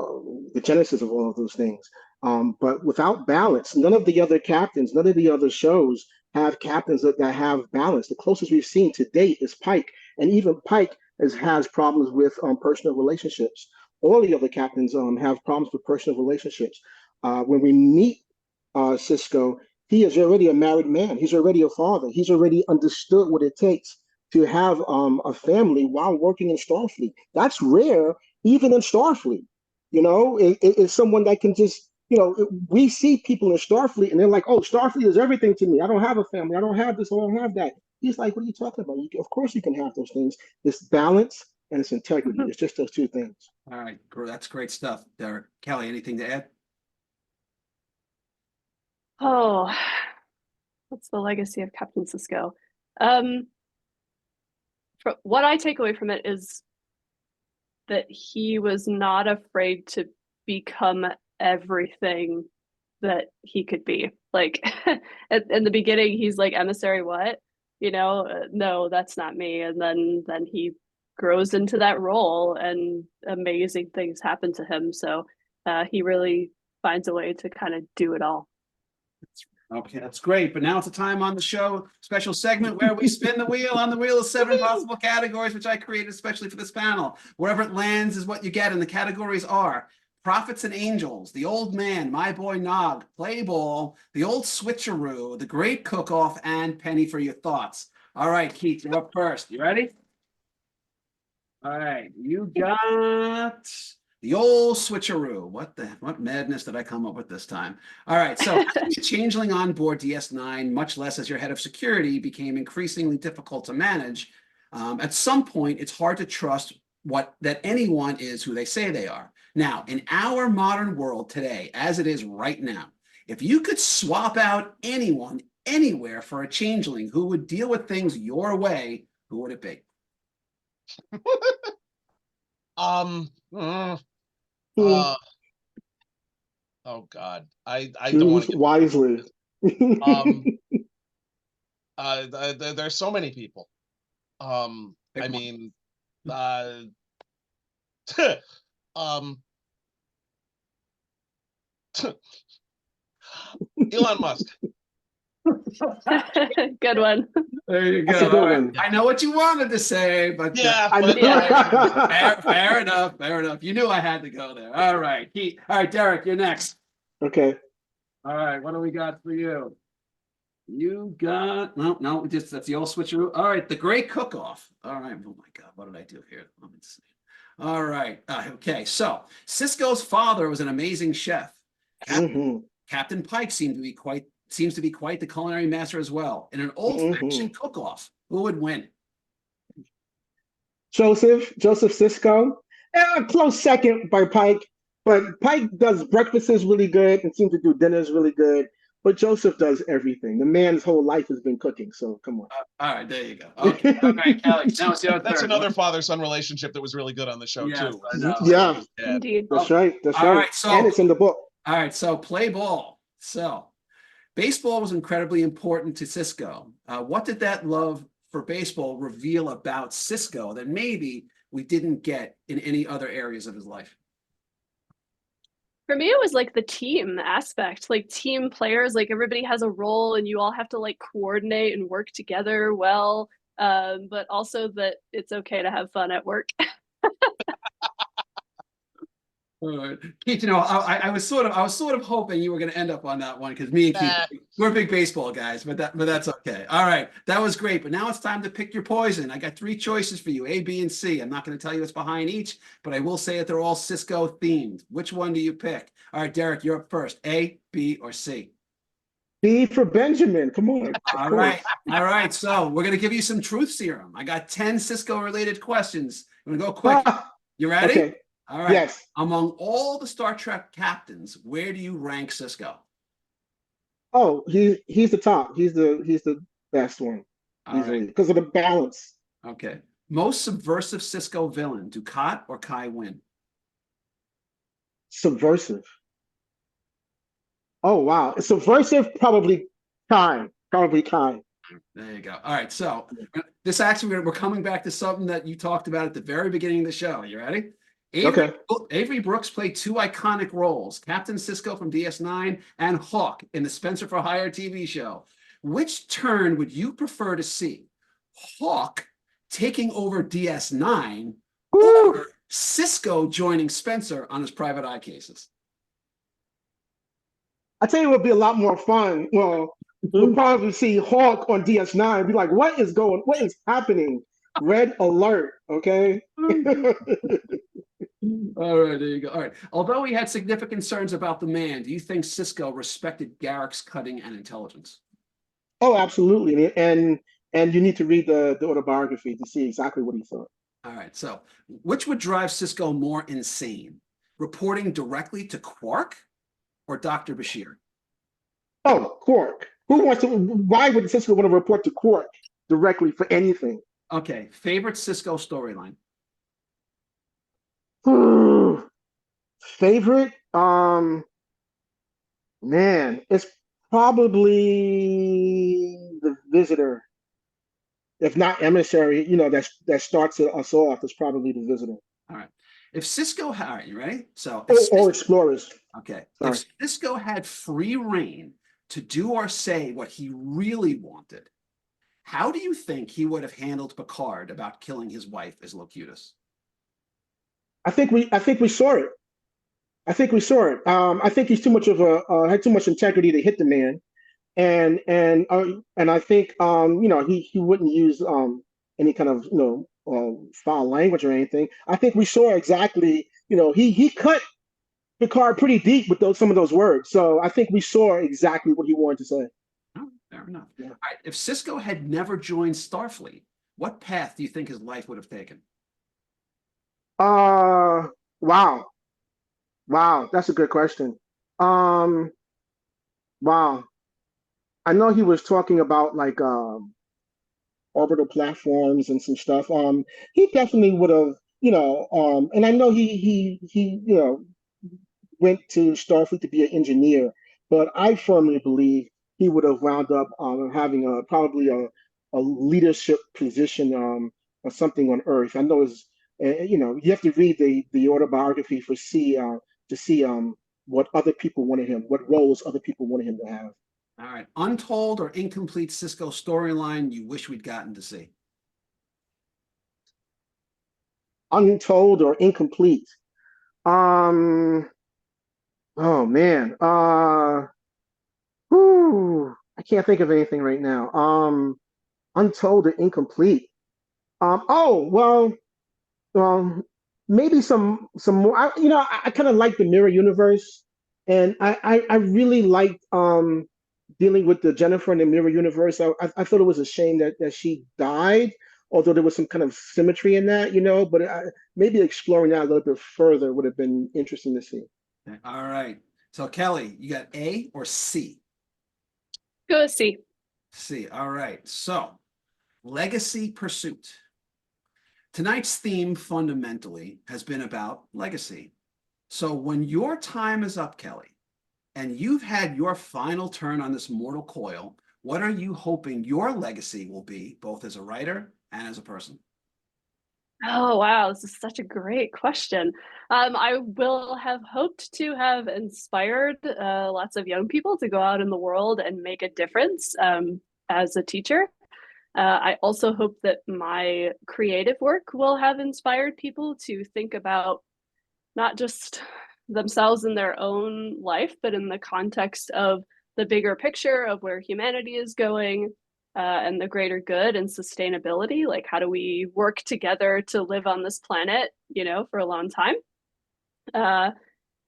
S2: the genesis of all of those things. But without balance, none of the other captains, none of the other shows have captains that have balance. The closest we've seen to date is Pike, and even Pike has problems with personal relationships. All the other captains have problems with personal relationships. When we meet Sisko, he is already a married man. He's already a father. He's already understood what it takes to have a family while working in Starfleet. That's rare, even in Starfleet. It's someone that can just, we see people in Starfleet and they're like, oh, Starfleet is everything to me. I don't have a family. I don't have this. I don't have that. He's like, what are you talking about? Of course you can have those things. It's balance and it's integrity. It's just those two things.
S1: All right, that's great stuff, Derek. Kelly, anything to add?
S4: Oh, what's the legacy of Captain Sisko? What I take away from it is that he was not afraid to become everything that he could be. Like in the beginning, he's like, emissary, what? No, that's not me. And then he grows into that role, and amazing things happen to him. So he really finds a way to kind of do it all.
S1: Okay, that's great. But now it's a time on the show, special segment where we spin the wheel on the wheel of 7 possible categories, which I created especially for this panel. Wherever it lands is what you get. And the categories are Prophets and Angels, The Old Man, My Boy Nog, Play Ball, The Old Switcheroo, The Great Cook-Off, and Penny for Your Thoughts. All right, Keith, you're up first. You ready? All right, you got The Old Switcheroo. What madness did I come up with this time? All right, so changeling on board DS9, much less as your head of security, became increasingly difficult to manage. At some point, it's hard to trust that anyone is who they say they are. Now, in our modern world today, as it is right now, if you could swap out anyone, anywhere for a changeling who would deal with things your way, who would it be?
S3: Oh God, I don't want to
S2: Choose wisely.
S3: There's so many people.
S1: Pick
S3: I
S1: one.
S3: mean, Elon Musk.
S4: Good one.
S1: There you
S2: That's a
S1: go.
S2: good
S1: All right.
S2: one.
S1: I know what you wanted to say, but
S3: Yeah,
S2: I know.
S1: fair enough. Fair enough. You knew I had to go there. All right, Keith. All right, Derek, you're next.
S2: Okay.
S1: All right, what do we got for you? You got no, just that's the old switcheroo. All right, the Great Cook-Off. All right. Oh my God, what did I do here? Let me see. All right. Okay, so Sisko's father was an amazing chef. Captain Pike seems to be quite the culinary master as well. In an old-fashioned cook-off, who would win?
S2: Joseph Sisko. A close second by Pike, but Pike does breakfasts really good and seems to do dinners really good. But Joseph does everything. The man's whole life has been cooking, so come on.
S1: All right, there you go. Okay, all right, Kelly. Now it's your
S3: That's
S1: turn.
S3: another father-son relationship that was really good on the show
S1: Yes,
S3: too.
S1: I know.
S2: Yeah,
S4: Indeed.
S2: that's right. That's
S1: All
S2: right.
S1: right, so
S2: And it's in the book.
S1: all right, so play ball. So baseball was incredibly important to Sisko. What did that love for baseball reveal about Sisko that maybe we didn't get in any other areas of his life?
S4: For me, it was like the team aspect, like team players, like everybody has a role and you all have to like coordinate and work together well. But also that it's okay to have fun at work.
S1: All right. Keith, I was sort of hoping you were going to end up on that one because me and Keith,
S3: Nah.
S1: we're big baseball guys, but that's okay. All right, that was great. But now it's time to pick your poison. I got three choices for you: A, B, and C. I'm not going to tell you what's behind each, but I will say that they're all Sisko themed. Which one do you pick? All right, Derek, you're up first. A, B, or C?
S2: B for Benjamin. Come on.
S1: All right. All right. So we're going to give you some truth serum. I got 10 Sisko related questions. I'm going to go quick.
S2: Ah,
S1: You ready?
S2: okay.
S1: All right.
S2: Yes.
S1: Among all the Star Trek captains, where do you rank Sisko?
S2: Oh, he's the top. He's the best one
S1: All
S2: easily
S1: right.
S2: because of the balance.
S1: Okay. Most subversive Sisko villain, Dukat or Kai Wynn?
S2: Subversive. Oh wow, subversive. Probably Kai. Probably Kai.
S1: There you go. All right. So this actually, we're coming back to something that you talked about at the very beginning of the show. You ready?
S2: Okay.
S1: Avery Brooks played two iconic roles, Captain Sisko from DS9 and Hawk in the Spencer for Hire TV show. Which turn would you prefer to see? Hawk taking over DS9
S2: Woo!
S1: or Sisko joining Spencer on his private eye cases?
S2: I tell you, it would be a lot more fun. Well, we'll probably see Hawk on DS9. Be like, what is happening? Red alert. Okay.
S1: All right, there you go. All right. Although he had significant concerns about the man, do you think Sisko respected Garak's cunning and intelligence?
S2: Oh, absolutely. And you need to read the autobiography to see exactly what he thought.
S1: All right. So, which would drive Sisko more insane? Reporting directly to Quark or Dr. Bashir?
S2: Oh, Quark. Who wants to? Why would Sisko want to report to Quark directly for anything?
S1: Okay. Favorite Sisko storyline?
S2: Favorite? Man, it's probably the Visitor. If not Emissary, that starts us off. It's probably the Visitor.
S1: All right. If Sisko, all right, you ready? So,
S2: Or Explorers.
S1: okay.
S2: Sorry.
S1: If Sisko had free reign to do or say what he really wanted, how do you think he would have handled Picard about killing his wife as Locutus?
S2: I think we saw it. I think we saw it. I think he's too much of had too much integrity to hit the man, and I think he wouldn't use any kind of foul language or anything. I think we saw exactly. He cut Picard pretty deep with some of those words. So I think we saw exactly what he wanted to say.
S1: Oh, fair enough.
S2: Yeah.
S1: All right. If Sisko had never joined Starfleet, what path do you think his life would have taken?
S2: Wow. Wow, that's a good question. Um, wow. I know he was talking about like orbital platforms and some stuff. He definitely would have, and I know he went to Starfleet to be an engineer, but I firmly believe he would have wound up having probably a leadership position or something on Earth. I know you have to read the autobiography to see what other people wanted him, what roles other people wanted him to have.
S1: All right. Untold or incomplete Sisko storyline you wish we'd gotten to see?
S2: Untold or incomplete. Oh man. I can't think of anything right now. Untold or incomplete. Oh well, maybe some more. I kind of like the mirror universe, and I really liked dealing with the Jennifer in the mirror universe. I thought it was a shame that she died, although there was some kind of symmetry in that, But maybe exploring that a little bit further would have been interesting to see.
S1: All right. So Kelly, you got A or C?
S4: Go C.
S1: C. All right. So legacy pursuit. Tonight's theme fundamentally has been about legacy. So when your time is up, Kelly, and you've had your final turn on this mortal coil, what are you hoping your legacy will be, both as a writer and as a person?
S4: Oh, wow. This is such a great question. I will have hoped to have inspired lots of young people to go out in the world and make a difference as a teacher. I also hope that my creative work will have inspired people to think about not just themselves in their own life, but in the context of the bigger picture of where humanity is going, and the greater good and sustainability. Like, how do we work together to live on this planet, for a long time?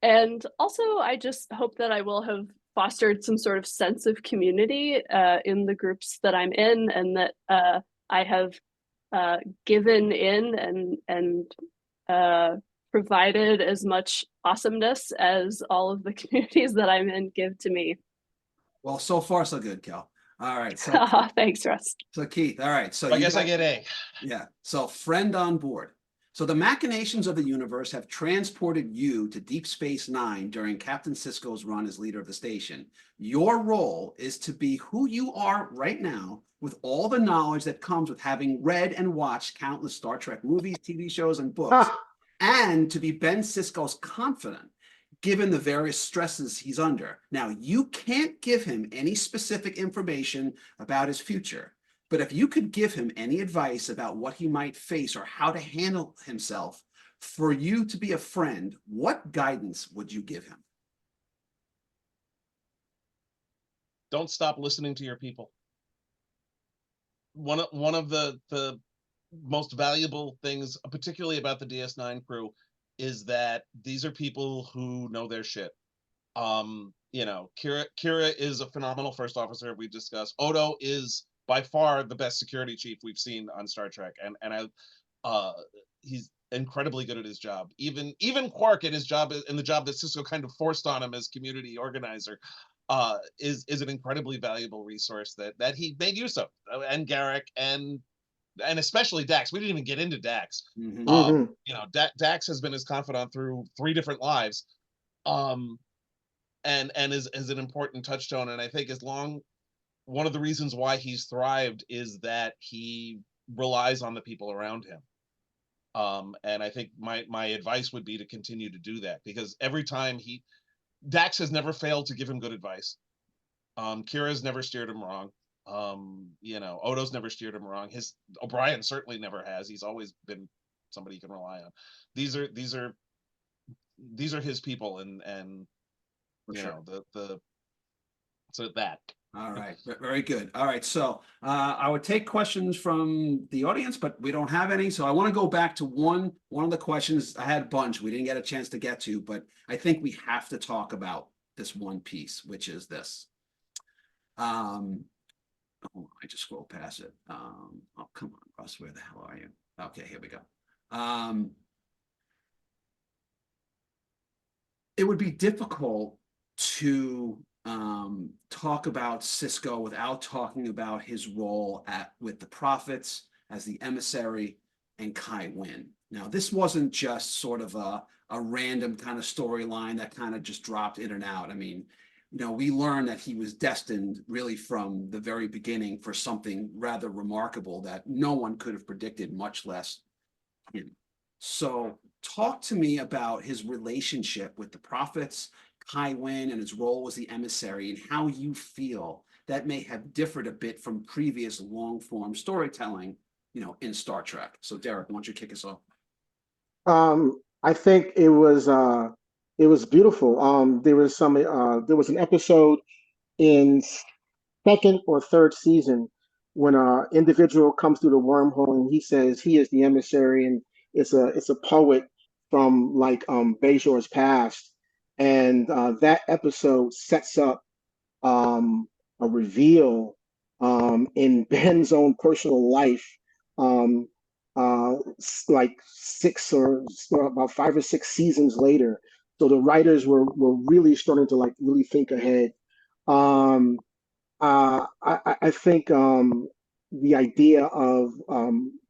S4: And also, I just hope that I will have fostered some sort of sense of community in the groups that I'm in, and that I have given in and provided as much awesomeness as all of the communities that I'm in give to me.
S1: Well, so far so good, Kel. All right, so
S4: Thanks, Russ.
S1: so Keith, all right, so
S3: I guess I get A.
S1: Yeah, so friend on board. So the machinations of the universe have transported you to Deep Space Nine during Captain Sisko's run as leader of the station. Your role is to be who you are right now, with all the knowledge that comes with having read and watched countless Star Trek movies, TV shows, and books, and to be Ben Sisko's confidant, given the various stresses he's under. Now, you can't give him any specific information about his future, but if you could give him any advice about what he might face or how to handle himself for you to be a friend, what guidance would you give him?
S3: Don't stop listening to your people. One of the most valuable things, particularly about the DS9 crew, is that these are people who know their shit. Kira is a phenomenal first officer, we discussed. Odo is by far the best security chief we've seen on Star Trek, and he's incredibly good at his job. Even Quark in his job, in the job that Sisko kind of forced on him as community organizer, is an incredibly valuable resource that he made use of. And Garak and especially Dax. We didn't even get into Dax. Dax has been his confidant through 3 different lives, and is an important touchstone. And I think one of the reasons why he's thrived is that he relies on the people around him. And I think my advice would be to continue to do that, because every time Dax has never failed to give him good advice. Kira's never steered him wrong. Odo's never steered him wrong. O'Brien certainly never has. He's always been somebody you can rely on. These are his people, and so that.
S1: All right, very good. All right, so I would take questions from the audience, but we don't have any. So I want to go back to one of the questions. I had a bunch we didn't get a chance to get to, but I think we have to talk about this one piece, which is this. I just scrolled past it. Oh, come on, Russ, where the hell are you? Okay, here we go. It would be difficult to talk about Sisko without talking about his role with the Prophets as the emissary and Kai Wynn. Now, this wasn't just sort of a random kind of storyline that kind of just dropped in and out. I mean, we learned that he was destined really from the very beginning for something rather remarkable that no one could have predicted, much less him. So talk to me about his relationship with the Prophets, Kai Wynn, and his role as the emissary, and how you feel that may have differed a bit from previous long-form storytelling, in Star Trek. So Derek, why don't you kick us off?
S2: I think it was beautiful. There was an episode in 2nd or 3rd season when an individual comes through the wormhole and he says he is the emissary, and it's a poet from like Bejor's past, and that episode sets up a reveal in Ben's own personal life, like about 5 or 6 seasons later. So the writers were really starting to really think ahead. I think the idea of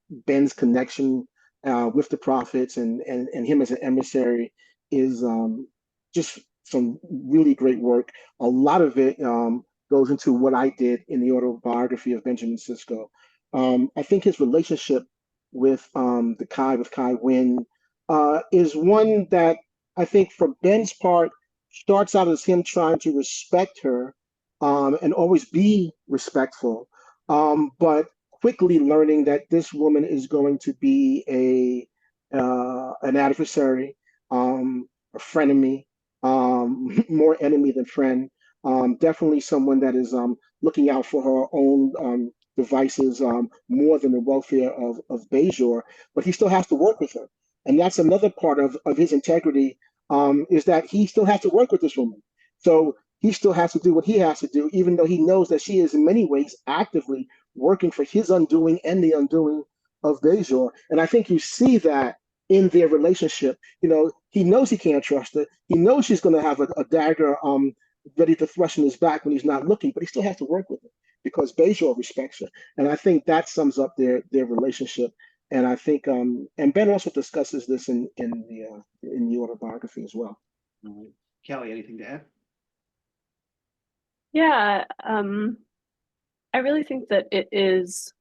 S2: Ben's connection with the Prophets and him as an emissary is just some really great work. A lot of it goes into what I did in the autobiography of Benjamin Sisko. I think his relationship with Kai Wynn is one that I think for Ben's part starts out as him trying to respect her and always be respectful, but quickly learning that this woman is going to be an adversary, a frenemy, more enemy than friend. Definitely someone that is looking out for her own devices more than the welfare of Bajor, but he still has to work with her. And that's another part of his integrity, is that he still has to work with this woman. So he still has to do what he has to do, even though he knows that she is in many ways actively working for his undoing and the undoing of Bajor. And I think you see that in their relationship. You know, he knows he can't trust her. He knows she's going to have a dagger ready to thrust in his back when he's not looking, but he still has to work with her because Bajor respects her. And I think that sums up their relationship. And I think, and Ben also discusses this in the autobiography as well.
S1: Kelly, anything to add?
S4: Yeah, I really think that it is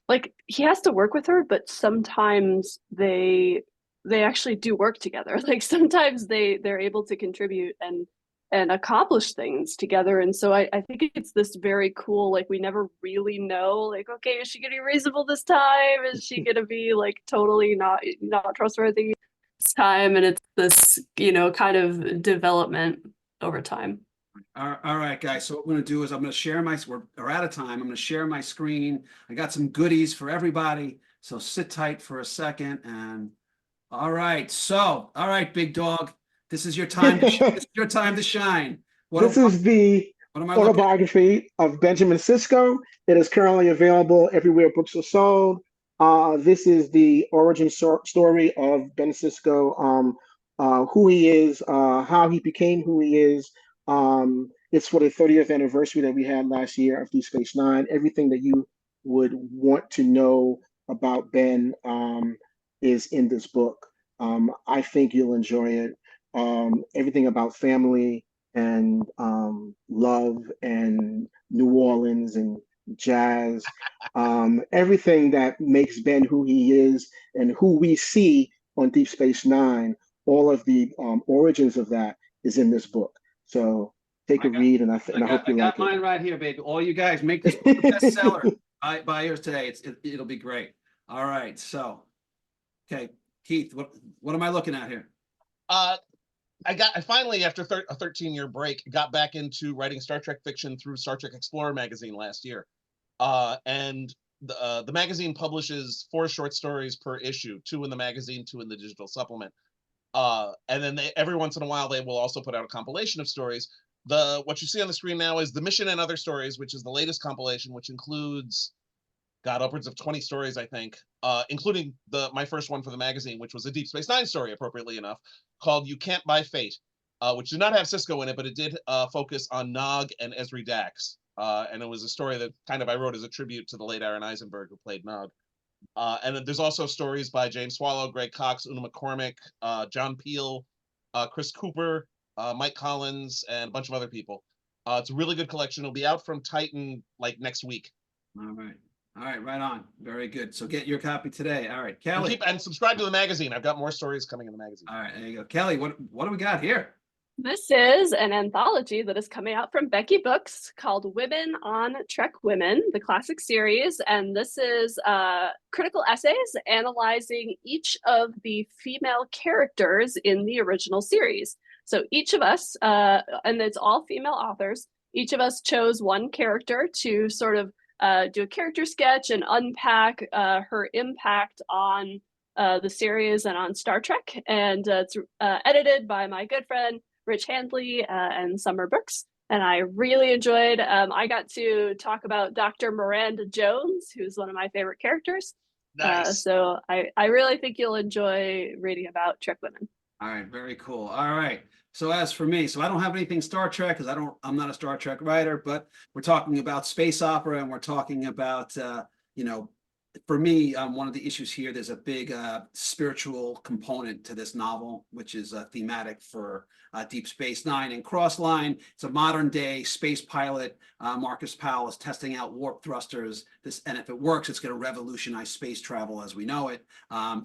S4: like he has to work with her, but sometimes they actually do work together. Like sometimes they're able to contribute and accomplish things together. And so I think it's this very cool, like we never really know, like, okay, is she gonna be reasonable this time? Is she gonna be like totally not trustworthy this time? And it's this, you know, kind of development over time.
S1: All right, guys. So what we're going to do is I'm going to share we're out of time. I'm going to share my screen. I got some goodies for everybody. So sit tight for a second. And all right. So, all right, big dog. This is your time. This is your time to shine.
S2: This is the
S1: what am I looking at?
S2: autobiography of Benjamin Sisko. It is currently available everywhere books are sold. This is the origin story of Ben Sisko, who he is, how he became who he is. It's for the 30th anniversary that we had last year of Deep Space Nine. Everything that you would want to know about Ben is in this book. I think you'll enjoy it. Everything about family and love and New Orleans and jazz, everything that makes Ben who he is and who we see on Deep Space Nine, all of the origins of that is in this book. So take a read, and I hope you like it. I
S1: got mine right here, baby. All you guys make this book a bestseller. Buy yours today. It'll be great. All right. So, okay, Keith, what am I looking at here?
S3: I finally, after a 13-year break, got back into writing Star Trek fiction through Star Trek Explorer magazine last year. And the magazine publishes 4 short stories per issue, 2 in the magazine, 2 in the digital supplement. And then every once in a while, they will also put out a compilation of stories. What you see on the screen now is The Mission and Other Stories, which is the latest compilation, which includes, upwards of 20 stories, I think, including my first one for the magazine, which was a Deep Space Nine story, appropriately enough, called You Can't Buy Fate, which did not have Sisko in it, but it did focus on Nog and Ezri Dax. And it was a story that I wrote as a tribute to the late Aaron Eisenberg, who played Nog. And then there's also stories by James Swallow, Greg Cox, Una McCormick, John Peel, Chris Cooper, Mike Collins, and a bunch of other people. It's a really good collection. It'll be out from Titan like next week.
S1: All right, right on. Very good. So get your copy today. All right, Kelly.
S3: And subscribe to the magazine. I've got more stories coming in the magazine.
S1: All right, there you go. Kelly, what do we got here?
S4: This is an anthology that is coming out from Becky Books called Women on Trek Women, the classic series. And this is critical essays analyzing each of the female characters in the original series. So each of us, and it's all female authors, each of us chose one character to sort of do a character sketch and unpack her impact on the series and on Star Trek. And it's edited by my good friend, Rich Handley and Summer Brooks. And I really enjoyed, I got to talk about Dr. Miranda Jones, who's one of my favorite characters.
S3: Nice.
S4: So I really think you'll enjoy reading about Trek women.
S1: All right, very cool. All right. So as for me, so I don't have anything Star Trek because I'm not a Star Trek writer, but we're talking about space opera and we're talking about, for me, one of the issues here, there's a big spiritual component to this novel, which is thematic for Deep Space Nine and Crossline. It's a modern day space pilot. Marcus Powell is testing out warp thrusters. And if it works, it's going to revolutionize space travel as we know it.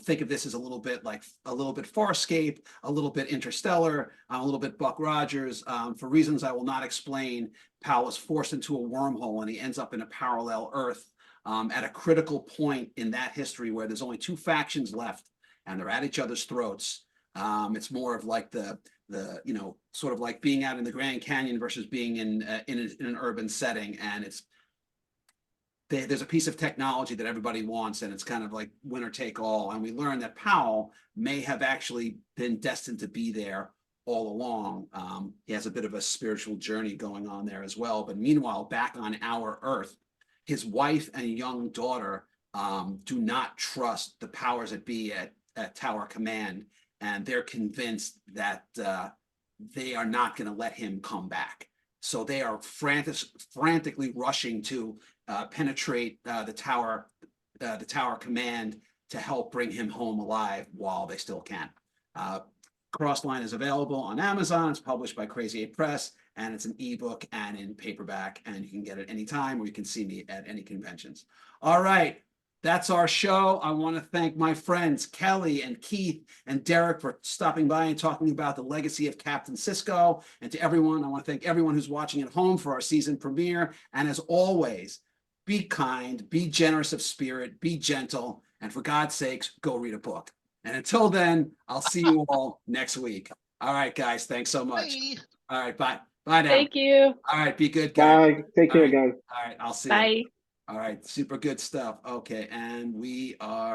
S1: Think of this as a little bit Farscape, a little bit Interstellar, a little bit Buck Rogers. For reasons I will not explain, Powell is forced into a wormhole and he ends up in a parallel Earth. At a critical point in that history where there's only 2 factions left and they're at each other's throats. It's more of like the sort of like being out in the Grand Canyon versus being in an urban setting, and there's a piece of technology that everybody wants, and it's kind of like winner take all. And we learn that Powell may have actually been destined to be there all along. He has a bit of a spiritual journey going on there as well. But meanwhile, back on our Earth, his wife and young daughter do not trust the powers that be at Tower Command, and they're convinced that they are not going to let him come back. So they are frantically rushing to penetrate the Tower Command to help bring him home alive while they still can. Crossline is available on Amazon. It's published by Crazy 8 Press, and it's an ebook and in paperback, and you can get it anytime, or you can see me at any conventions. All right, that's our show. I want to thank my friends Kelly and Keith and Derek for stopping by and talking about the legacy of Captain Sisko. And to everyone, I want to thank everyone who's watching at home for our season premiere. And as always, be kind, be generous of spirit, be gentle, and for God's sakes, go read a book. And until then, I'll see you all next week. All right, guys. Thanks so much.
S3: Bye.
S1: All right. Bye. Bye now.
S4: Thank you.
S1: All right. Be good, guys.
S2: Bye. Take care,
S1: All right.
S2: guys.
S1: All right. I'll see you.
S4: Bye.
S1: All right. Super good stuff. Okay. And we are.